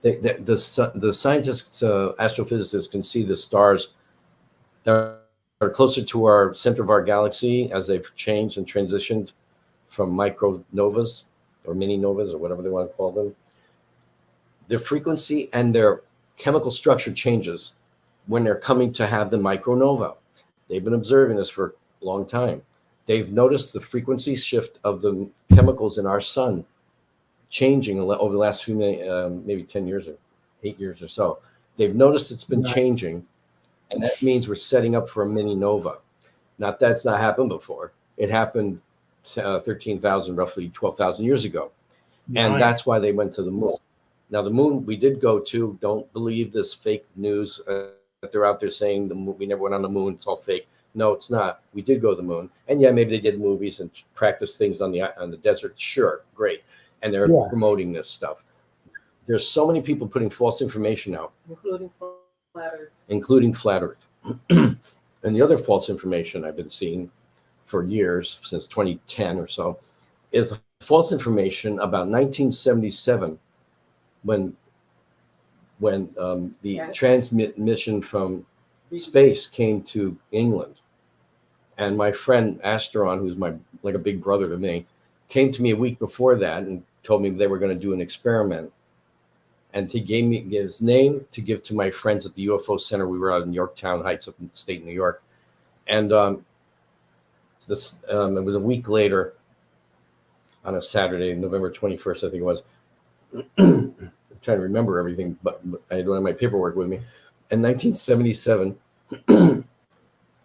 the scientists, astrophysicists can see the stars that are closer to our center of our galaxy as they've changed and transitioned from micronovas or mini novas or whatever they want to call them. Their frequency and their chemical structure changes when they're coming to have the micronova. They've been observing this for a long time. They've noticed the frequency shift of the chemicals in our sun changing over the last few maybe 10 years or 8 years or so. They've noticed it's been changing, and that means we're setting up for a mini nova. Not that's not happened before. It happened 13,000, roughly 12,000 years ago. And that's why they went to the moon. Now, the moon we did go to. Don't believe this fake news that they're out there saying we never went on the moon. It's all fake. No, it's not. We did go to the moon. And yeah, maybe they did movies and practice things on the desert. Sure, great. And they're promoting this stuff. There's so many people putting false information out. Including flat Earth. And the other false information I've been seeing for years, since 2010 or so, is false information about 1977 when the transmission from space came to England. And my friend Asteron, who's like a big brother to me, came to me a week before that and told me they were going to do an experiment. And he gave me his name to give to my friends at the UFO Center. We were out in Yorktown Heights, up in the state of New York. And it was a week later on a Saturday, November 21st, I think it was. I'm trying to remember everything, but I don't have my paperwork with me. In 1977,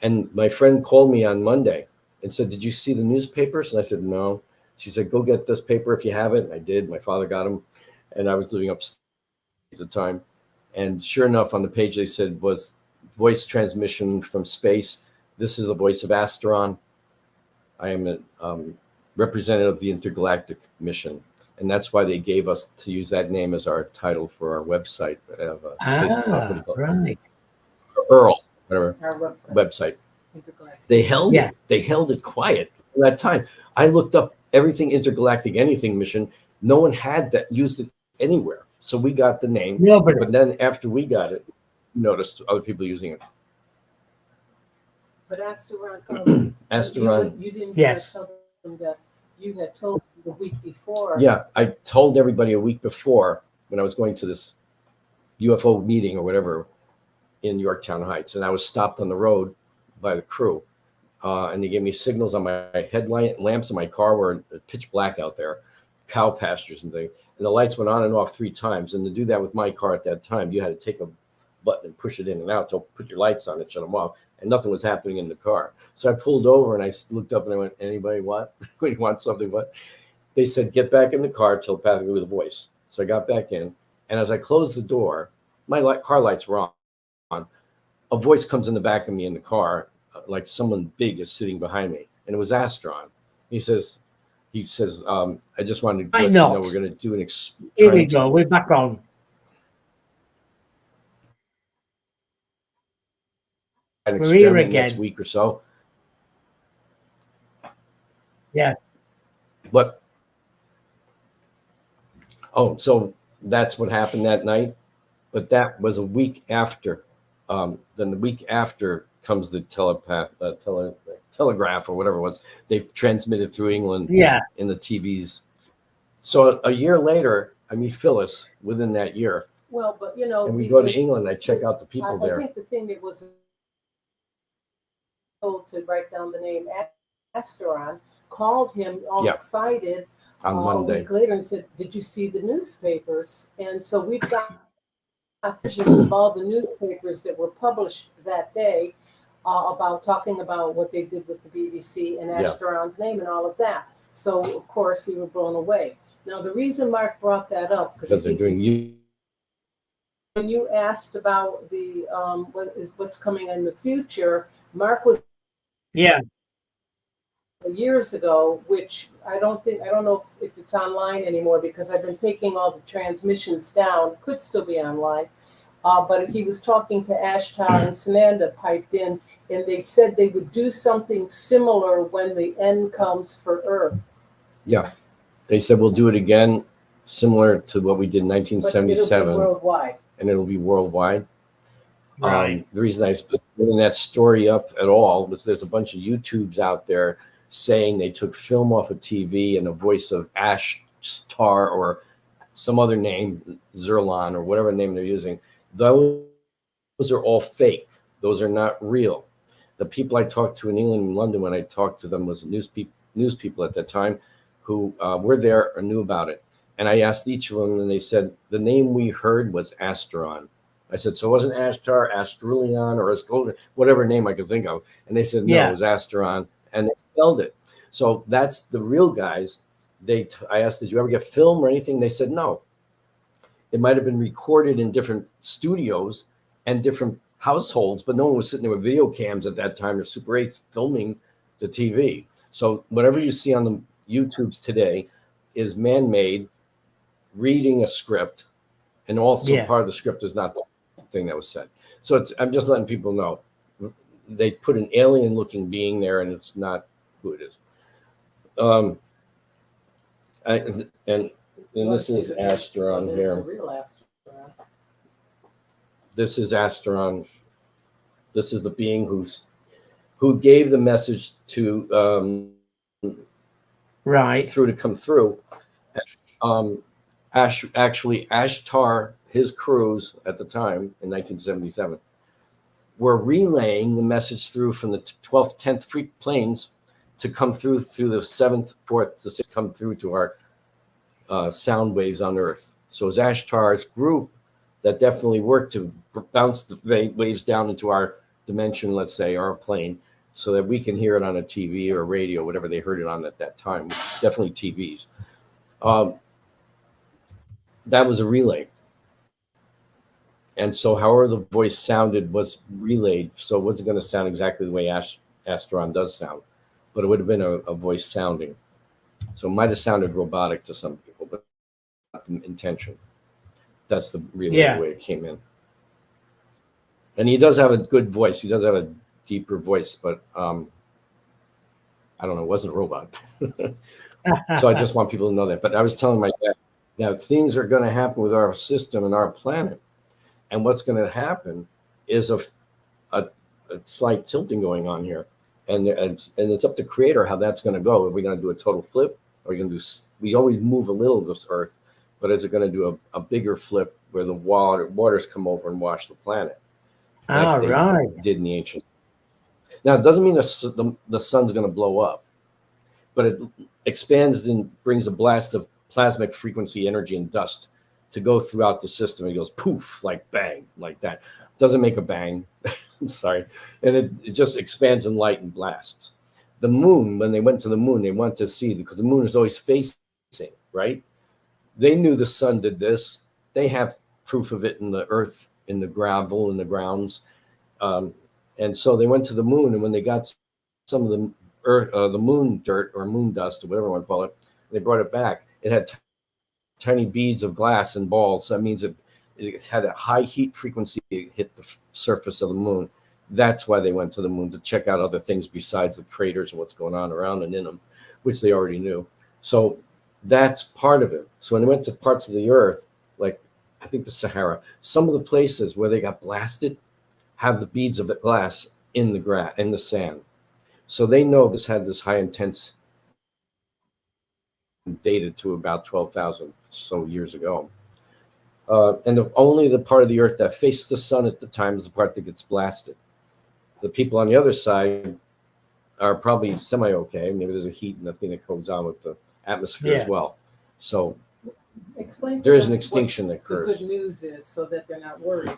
and my friend called me on Monday and said, "Did you see the newspapers?" And I said, "No." She said, "Go get this paper if you have it." And I did. My father got them, and I was living upstate at the time. And sure enough, on the page they said was voice transmission from space. This is the voice of Asteron. I am a representative of the intergalactic mission. And that's why they gave us to use that name as our title for our website. Right. Earl, whatever. Our website. They held it. They held it quiet at that time. I looked up everything intergalactic, anything mission. No one had that, used it anywhere. So we got the name. But then after we got it, we noticed other people using it. But Asteron, you didn't tell them that you had told them the week before. Yeah, I told everybody a week before when I was going to this UFO meeting or whatever in Yorktown Heights, and I was stopped on the road by the crew, and they gave me signals on my headlight lamps in my car were pitch black out there, cow pastures and things, and the lights went on and off 3 times. And to do that with my car at that time, you had to take a button and push it in and out to put your lights on and shut them off, and nothing was happening in the car. So I pulled over and I looked up and I went, "Anybody what? We want something? What?" They said, "Get back in the car telepathically with a voice." So I got back in, and as I closed the door, my car lights were on. A voice comes in the back of me in the car, like someone big is sitting behind me, and it was Astron. He says, "I just wanted to let you know we're going to do an experiment." Here we go. We're back on. An experiment next week or so. Yeah. But so that's what happened that night. But that was a week after. Then the week after comes the telegraph or whatever it was. They transmitted through England in the TVs. So a year later, I meet Phyllis within that year. Well, but and we go to England. I check out the people there. I think the thing that was told to write down the name Asteron, called him all excited on Monday. A week later and said, "Did you see the newspapers?" And so we've got versions of all the newspapers that were published that day about talking about what they did with the BBC and Asteron's name and all of that. So of course we were blown away. Now the reason Mark brought that up because they're doing you. When you asked about the what's coming in the future, Mark was years ago, which I don't know if it's online anymore because I've been taking all the transmissions down. Could still be online. but he was talking to Ashtar, and Samantha piped in, and they said they would do something similar when the end comes for Earth. Yeah, they said we'll do it again, similar to what we did in But it'll be 1977, worldwide. and it'll be worldwide. Right. The reason I put that story up at all was there's a bunch of YouTubes out there saying they took film off of TV and a voice of Ashtar or some other name, Zerlon or whatever name they're using. Those are all fake. Those are not real. The people I talked to in England and London when I talked to them was news people at that time who were there or knew about it. And I asked each of them, and they said the name we heard was Asteron. I said, so it wasn't Ashtar, Astrulion, or Ascol, whatever name I could think of. And they said, no, Yeah. it was Asteron, and they spelled it. So that's the real guys. I asked, did you ever get film or anything? They said, no. It might have been recorded in different studios and different households, but no one was sitting there with video cams at that time or Super 8s filming the TV. So whatever you see on the YouTubes today is man-made, reading a script, and also part of the script is not the thing that was said. So I'm just letting people know they put an alien-looking being there, and it's not who it is. And this is Asteron here. This is Asteron. This is the being who gave the message to Right. through to come through. Actually, Ashtar, his crews at the time in 1977, were relaying the message through from the 12th, 10th Fleet planes to come through the 7th, 4th, to 6th, come through to our sound waves on Earth. So it was Ashtar's group that definitely worked to bounce the waves down into our dimension, let's say, our plane, so that we can hear it on a TV or radio, whatever they heard it on at that time. Definitely TVs. That was a relay. And so however the voice sounded was relayed. So it wasn't going to sound exactly the way Asteron does sound, but it would have been a voice sounding. So it might have sounded robotic to some people, but not the intention. That's the relay way it came in. And he does have a good voice. He does have a deeper voice, but I don't know, it wasn't a robot. So I just want people to know that. But I was telling my dad that things are going to happen with our system and our planet. And what's going to happen is a slight tilting going on here. And it's up to Creator how that's going to go. Are we going to do a total flip? Are we going to do, we always move a little of this Earth, but is it going to do a bigger flip where the waters come over and wash the planet? Like they did in the ancient. Now, it doesn't mean the sun's going to blow up, but it expands and brings a blast of plasmic frequency energy and dust to go throughout the system. It goes poof, like bang, like that. Doesn't make a bang. I'm sorry. And it just expands in light and blasts. The moon, when they went to the moon, they wanted to see, because the moon is always facing, right? They knew the sun did this. They have proof of it in the earth, in the gravel, in the grounds. And so they went to the moon, and when they got some of the earth, the moon dirt or moon dust or whatever you want to call it, they brought it back. It had tiny beads of glass and balls. So that means it had a high heat frequency hit the surface of the moon. That's why they went to the moon, to check out other things besides the craters and what's going on around and in them, which they already knew. So that's part of it. So when they went to parts of the earth, like I think the Sahara, some of the places where they got blasted have the beads of the glass in the sand. So they know this had this high intense, dated to about 12,000 so years ago. And only the part of the earth that faced the sun at the time is the part that gets blasted. The people on the other side are probably semi-okay. Maybe there's a heat and the thing that goes on with the atmosphere as well. So there is an extinction that occurs. The good news is, so that they're not worried,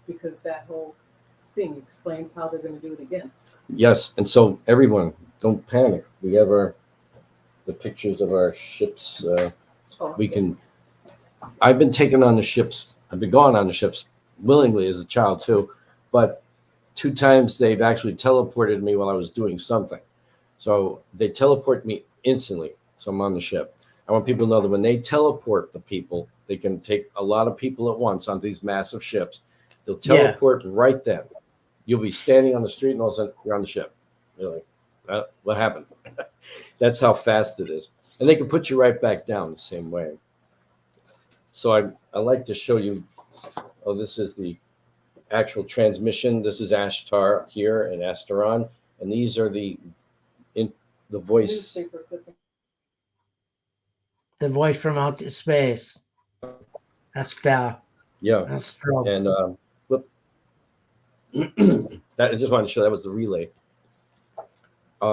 because that whole thing explains how they're going to do it again. Yes, and so everyone, don't panic. We have the pictures of our ships. I've been taken on the ships. I've been gone on the ships willingly as a child too, but 2 times they've actually teleported me while I was doing something. So they teleport me instantly. So I'm on the ship. I want people to know that when they teleport the people, they can take a lot of people at once on these massive ships. They'll teleport right then. You'll be standing on the street and all of a sudden you're on the ship. You're like, what happened? That's how fast it is. And they can put you right back down the same way. So I like to show you, this is the actual transmission. This is Ashtar here and Asteron. And these are the voice. The voice from outer space. Astar. Yeah. Astro. And that I just wanted to show that was the relay.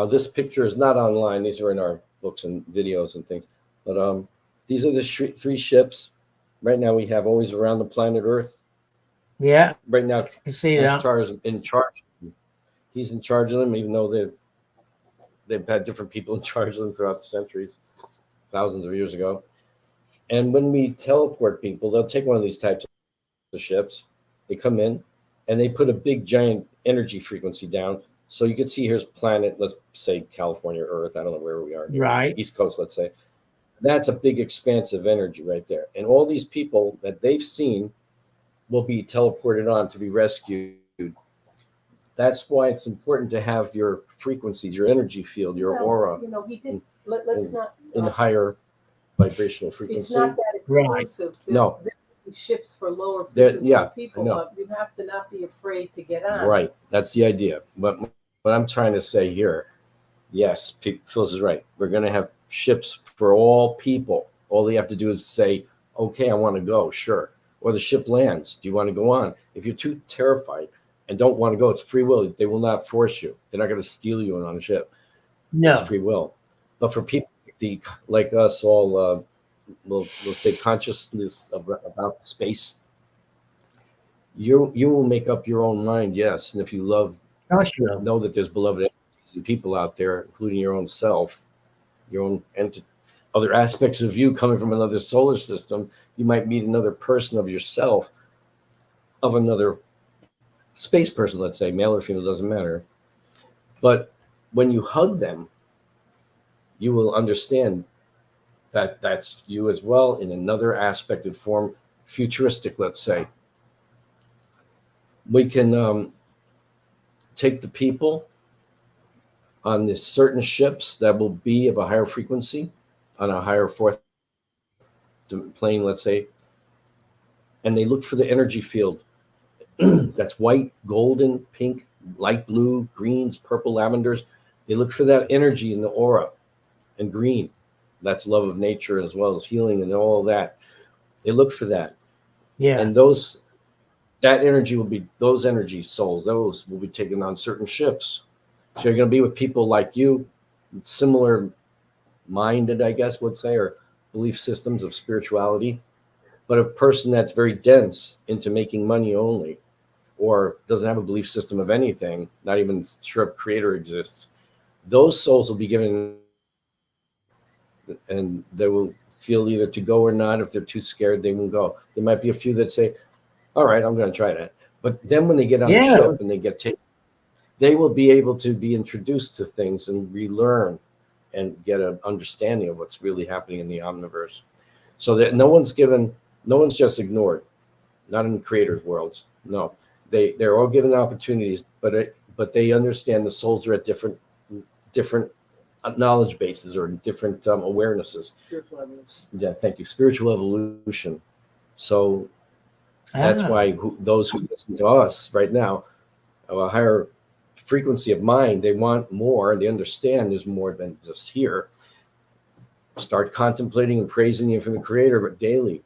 This picture is not online. These are in our books and videos and things. But these are the three ships. Right now we have always around the planet Earth. Yeah. Right now, you see Ashtar is in charge. He's in charge of them, even though they've had different people in charge of them throughout the centuries, thousands of years ago. And when we teleport people, they'll take one of these types of ships. They come in and they put a big giant energy frequency down. So you can see here's planet, let's say California, Earth. I don't know where we are. Right. East Coast, let's say. That's a big expansive energy right there. And all these people that they've seen will be teleported on to be rescued. That's why it's important to have your frequencies, your energy field, your aura. He did. Let's not. In higher vibrational frequency. It's not that exclusive. Right. No. There are ships for lower frequency people, no. But you have to not be afraid to get on. Right. That's the idea. But what I'm trying to say here, yes, Phyllis is right. We're going to have ships for all people. All they have to do is say, okay, I want to go. Sure. Or the ship lands. Do you want to go on? If you're too terrified and don't want to go, it's free will. They will not force you. They're not going to steal you on a ship. No. It's free will. But for people like us, all we'll say consciousness about space, you will make up your own mind. Yes, and if you know that there's beloved entities and people out there, including your own self, your own other aspects of you coming from another solar system, you might meet another person of yourself, of another space person, let's say, male or female, doesn't matter. But when you hug them, you will understand that that's you as well in another aspect and form, futuristic, let's say. We can take the people on the certain ships that will be of a higher frequency, on a higher fourth plane, let's say, and they look for the energy field. That's white, golden, pink, light blue, greens, purple, lavenders. They look for that energy in the aura. And green, that's love of nature as well as healing and all that. They look for that. Yeah. And those energy souls, those will be taken on certain ships. So you're going to be with people like you, similar minded, I guess would say, or belief systems of spirituality, but a person that's very dense into making money only, or doesn't have a belief system of anything, not even sure if creator exists. Those souls will be given, and they will feel either to go or not. If they're too scared, they won't go. There might be a few that say, all right, I'm going to try that. But then when they get on the ship and they get taken, they will be able to be introduced to things and relearn and get an understanding of what's really happening in the omniverse. So that no one's just ignored, not in creators' worlds. No, they're all given opportunities, but they understand the souls are at different knowledge bases or different awarenesses. Yeah, thank you. Spiritual evolution. So that's why those who listen to us right now have a higher frequency of mind. They want more, and they understand there's more than just here. Start contemplating and praising the infinite creator daily.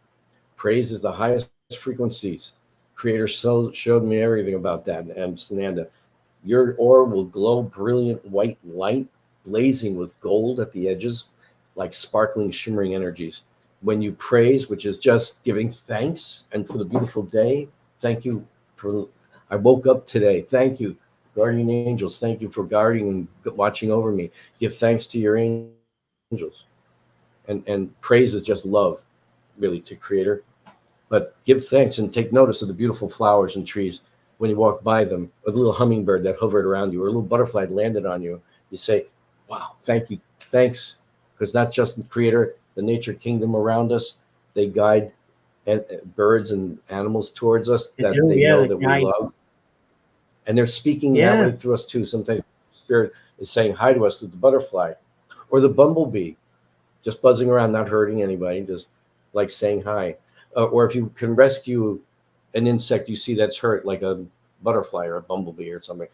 Praise is the highest frequencies. Creator showed me everything about that. And Sananda, your aura will glow brilliant white light, blazing with gold at the edges, like sparkling, shimmering energies. When you praise, which is just giving thanks, and for the beautiful day, thank you for, I woke up today. Thank you, guardian angels. Thank you for guarding and watching over me. Give thanks to your angels. And praise is just love, really, to creator. But give thanks and take notice of the beautiful flowers and trees when you walk by them, or the little hummingbird that hovered around you, or a little butterfly landed on you. You say, wow, thank you, thanks. Because not just the creator, the nature kingdom around us. They guide birds and animals towards us that they know that we love. And they're speaking that way through us too. Sometimes spirit is saying hi to us through the butterfly or the bumblebee, just buzzing around, not hurting anybody, just like saying hi. Or if you can rescue an insect you see that's hurt, like a butterfly or a bumblebee or something,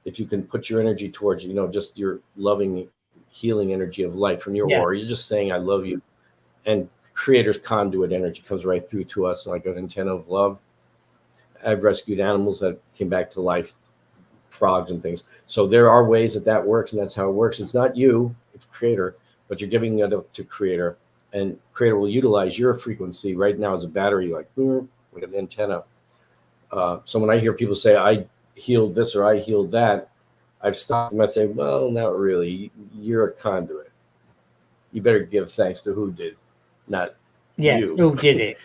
if you can put your energy towards, just your loving, healing energy of light from your aura, you're just saying, I love you. And Creator's conduit energy comes right through to us like an antenna of love. I've rescued animals that came back to life, frogs and things. So there are ways that works, and that's how it works. It's not you, it's Creator, but you're giving it up to Creator, and Creator will utilize your frequency right now as a battery, like an antenna. So when I hear people say, I healed this or I healed that, I've stopped them. I say, well, not really. You're a conduit. You better give thanks to who did, not you. Who did it?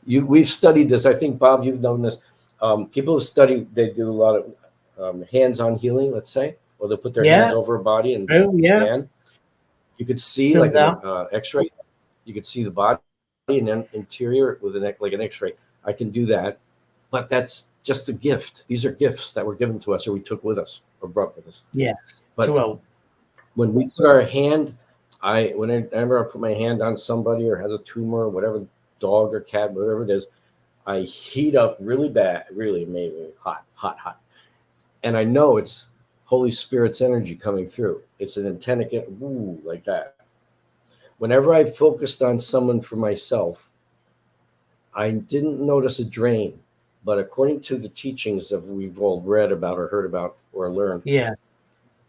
We've studied this. I think, Bob, you've known this. People have studied, they do a lot of hands-on healing, let's say, or they'll put their hands over a body and scan. You could see like an X-ray. You could see the body and then interior with an X-ray. I can do that, but that's just a gift. These are gifts that were given to us or we took with us or brought with us. Yeah. But when we put our hand, whenever I put my hand on somebody or has a tumor or whatever, dog or cat, whatever it is, I heat up really bad, really amazing, hot. And I know it's Holy Spirit's energy coming through. It's an antenna, like that. Whenever I focused on someone for myself, I didn't notice a drain. But according to the teachings that we've all read about or heard about or learned, if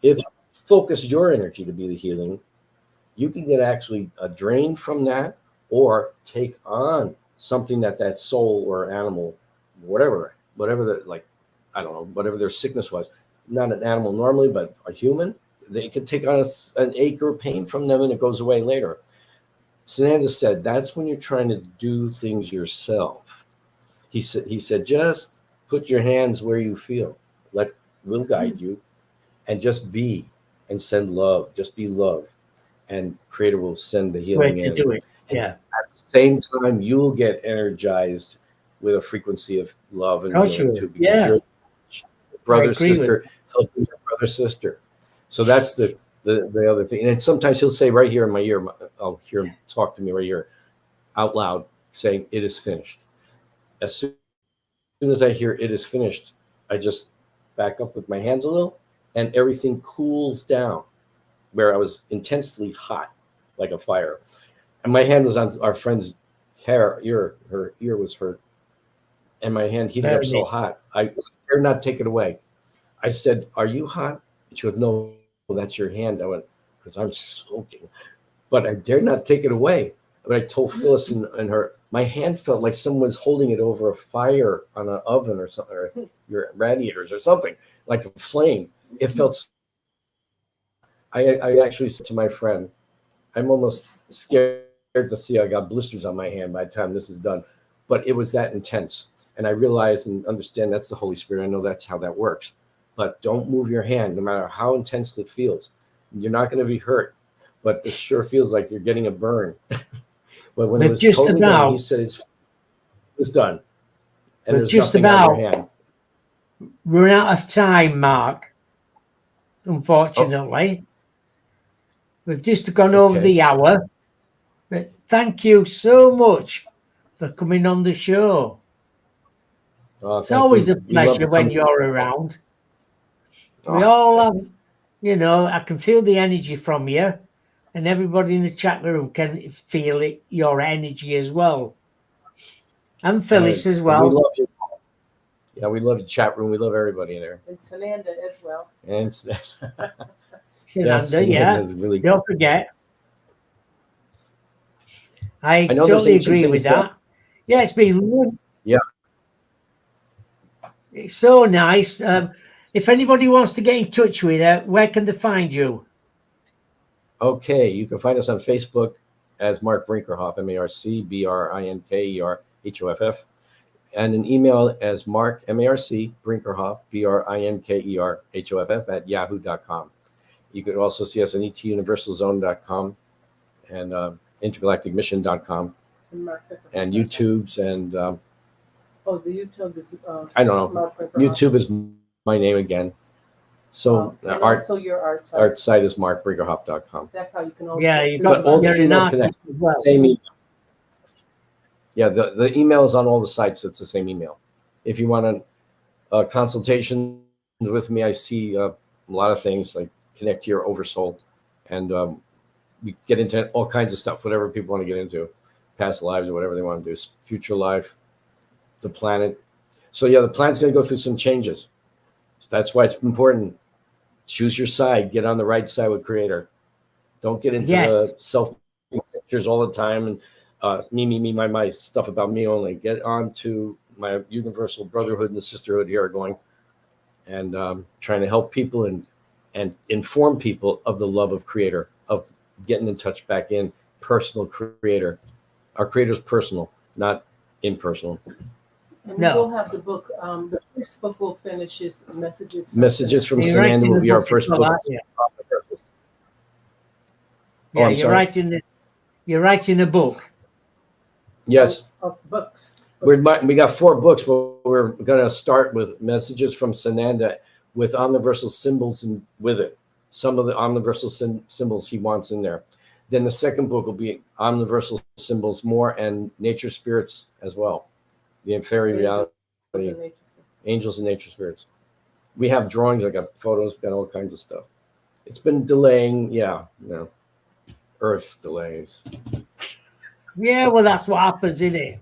you focus your energy to be the healing, you can get actually a drain from that or take on something that soul or animal, whatever whatever their sickness was, not an animal normally, but a human, they can take on an ache or pain from them and it goes away later. Sananda said, that's when you're trying to do things yourself. He said, just put your hands where you feel. We'll guide you and just be and send love. Just be love. And Creator will send the healing in. To do it. At the same time, you'll get energized with a frequency of love and healing too. Because you're brother, sister, helping your brother, sister. So that's the other thing. And sometimes he'll say right here in my ear, I'll hear him talk to me right here out loud saying, it is finished. As soon as I hear it is finished, I just back up with my hands a little and everything cools down where I was intensely hot like a fire. And my hand was on our friend's her ear was hurt. And my hand heated up so hot. I dare not take it away. I said, are you hot? She goes, no, that's your hand. I went, because I'm smoking. But I dare not take it away. But I told Phyllis and her, my hand felt like someone was holding it over a fire on an oven or something, or your radiators or something, like a flame. It felt. I actually said to my friend, I'm almost scared to see I got blisters on my hand by the time this is done. But it was that intense. And I realized and understand that's the Holy Spirit. I know that's how that works. But don't move your hand, no matter how intense it feels. You're not going to be hurt, but it sure feels like you're getting a burn. But when it was just totally done, he said it's done. And there's just nothing on your hand. Run out of time, Mark. Unfortunately. We've just gone over the hour. But thank you so much for coming on the show. It's always a pleasure when you're around. We all have, I can feel the energy from you, and everybody in the chat room can feel it, your energy as well. And Phyllis as well. We love you. Yeah, we love the chat room. We love everybody in there. And Sananda as well. And Sananda, really don't forget. I totally agree with that. Yeah, it's been it's so nice. If anybody wants to get in touch with her, where can they find you? Okay, you can find us on Facebook as Mark Brinkerhoff, MarkBrinkerhoff, and an email as Mark, Brinkerhoff, Brinkerhoff, @yahoo.com. You could also see us on etuniversalzone.com. and intergalacticmission.com And Mark Picker. and YouTube's and Oh, the YouTube is. I don't know. Mark Picker. YouTube is my name again. So And art also your art site is markbriggerhoff.com. That's how you can always. Yeah, go you've to got But all the you're an email artist connect- as well. Same email. Yeah, the email is on all the sites. It's the same email. If you want a consultation with me, I see a lot of things like connect to your oversoul, and we get into all kinds of stuff, whatever people want to get into, past lives or whatever they want to do, future life, the planet. So yeah, the planet's going to go through some changes. That's why it's important. Choose your side. Get on the right side with Creator. Don't get into Yes. the self pictures all the time and me, my stuff about me only. Get on to my universal brotherhood and the sisterhood here are going, and trying to help people and inform people of the love of Creator, of getting in touch back in personal Creator. Our Creator's personal, not impersonal. And No. we will have the book. The first book we'll finish is Messages. Messages from You're writing Sananda will the be our book first as well, book. aren't you? Oh, Yeah, I'm you're sorry. writing a book. Yes. Of books. We got 4 books, but we're going to start with Messages from Sananda with omniversal symbols and with it. Some of the omniversal symbols he wants in there. Then the second book will be omniversal symbols more and nature spirits as well. The fairy reality, angels and nature spirits. We have drawings, I got photos, got all kinds of stuff. It's been delaying, Earth delays. Yeah, well, that's what happens, isn't it?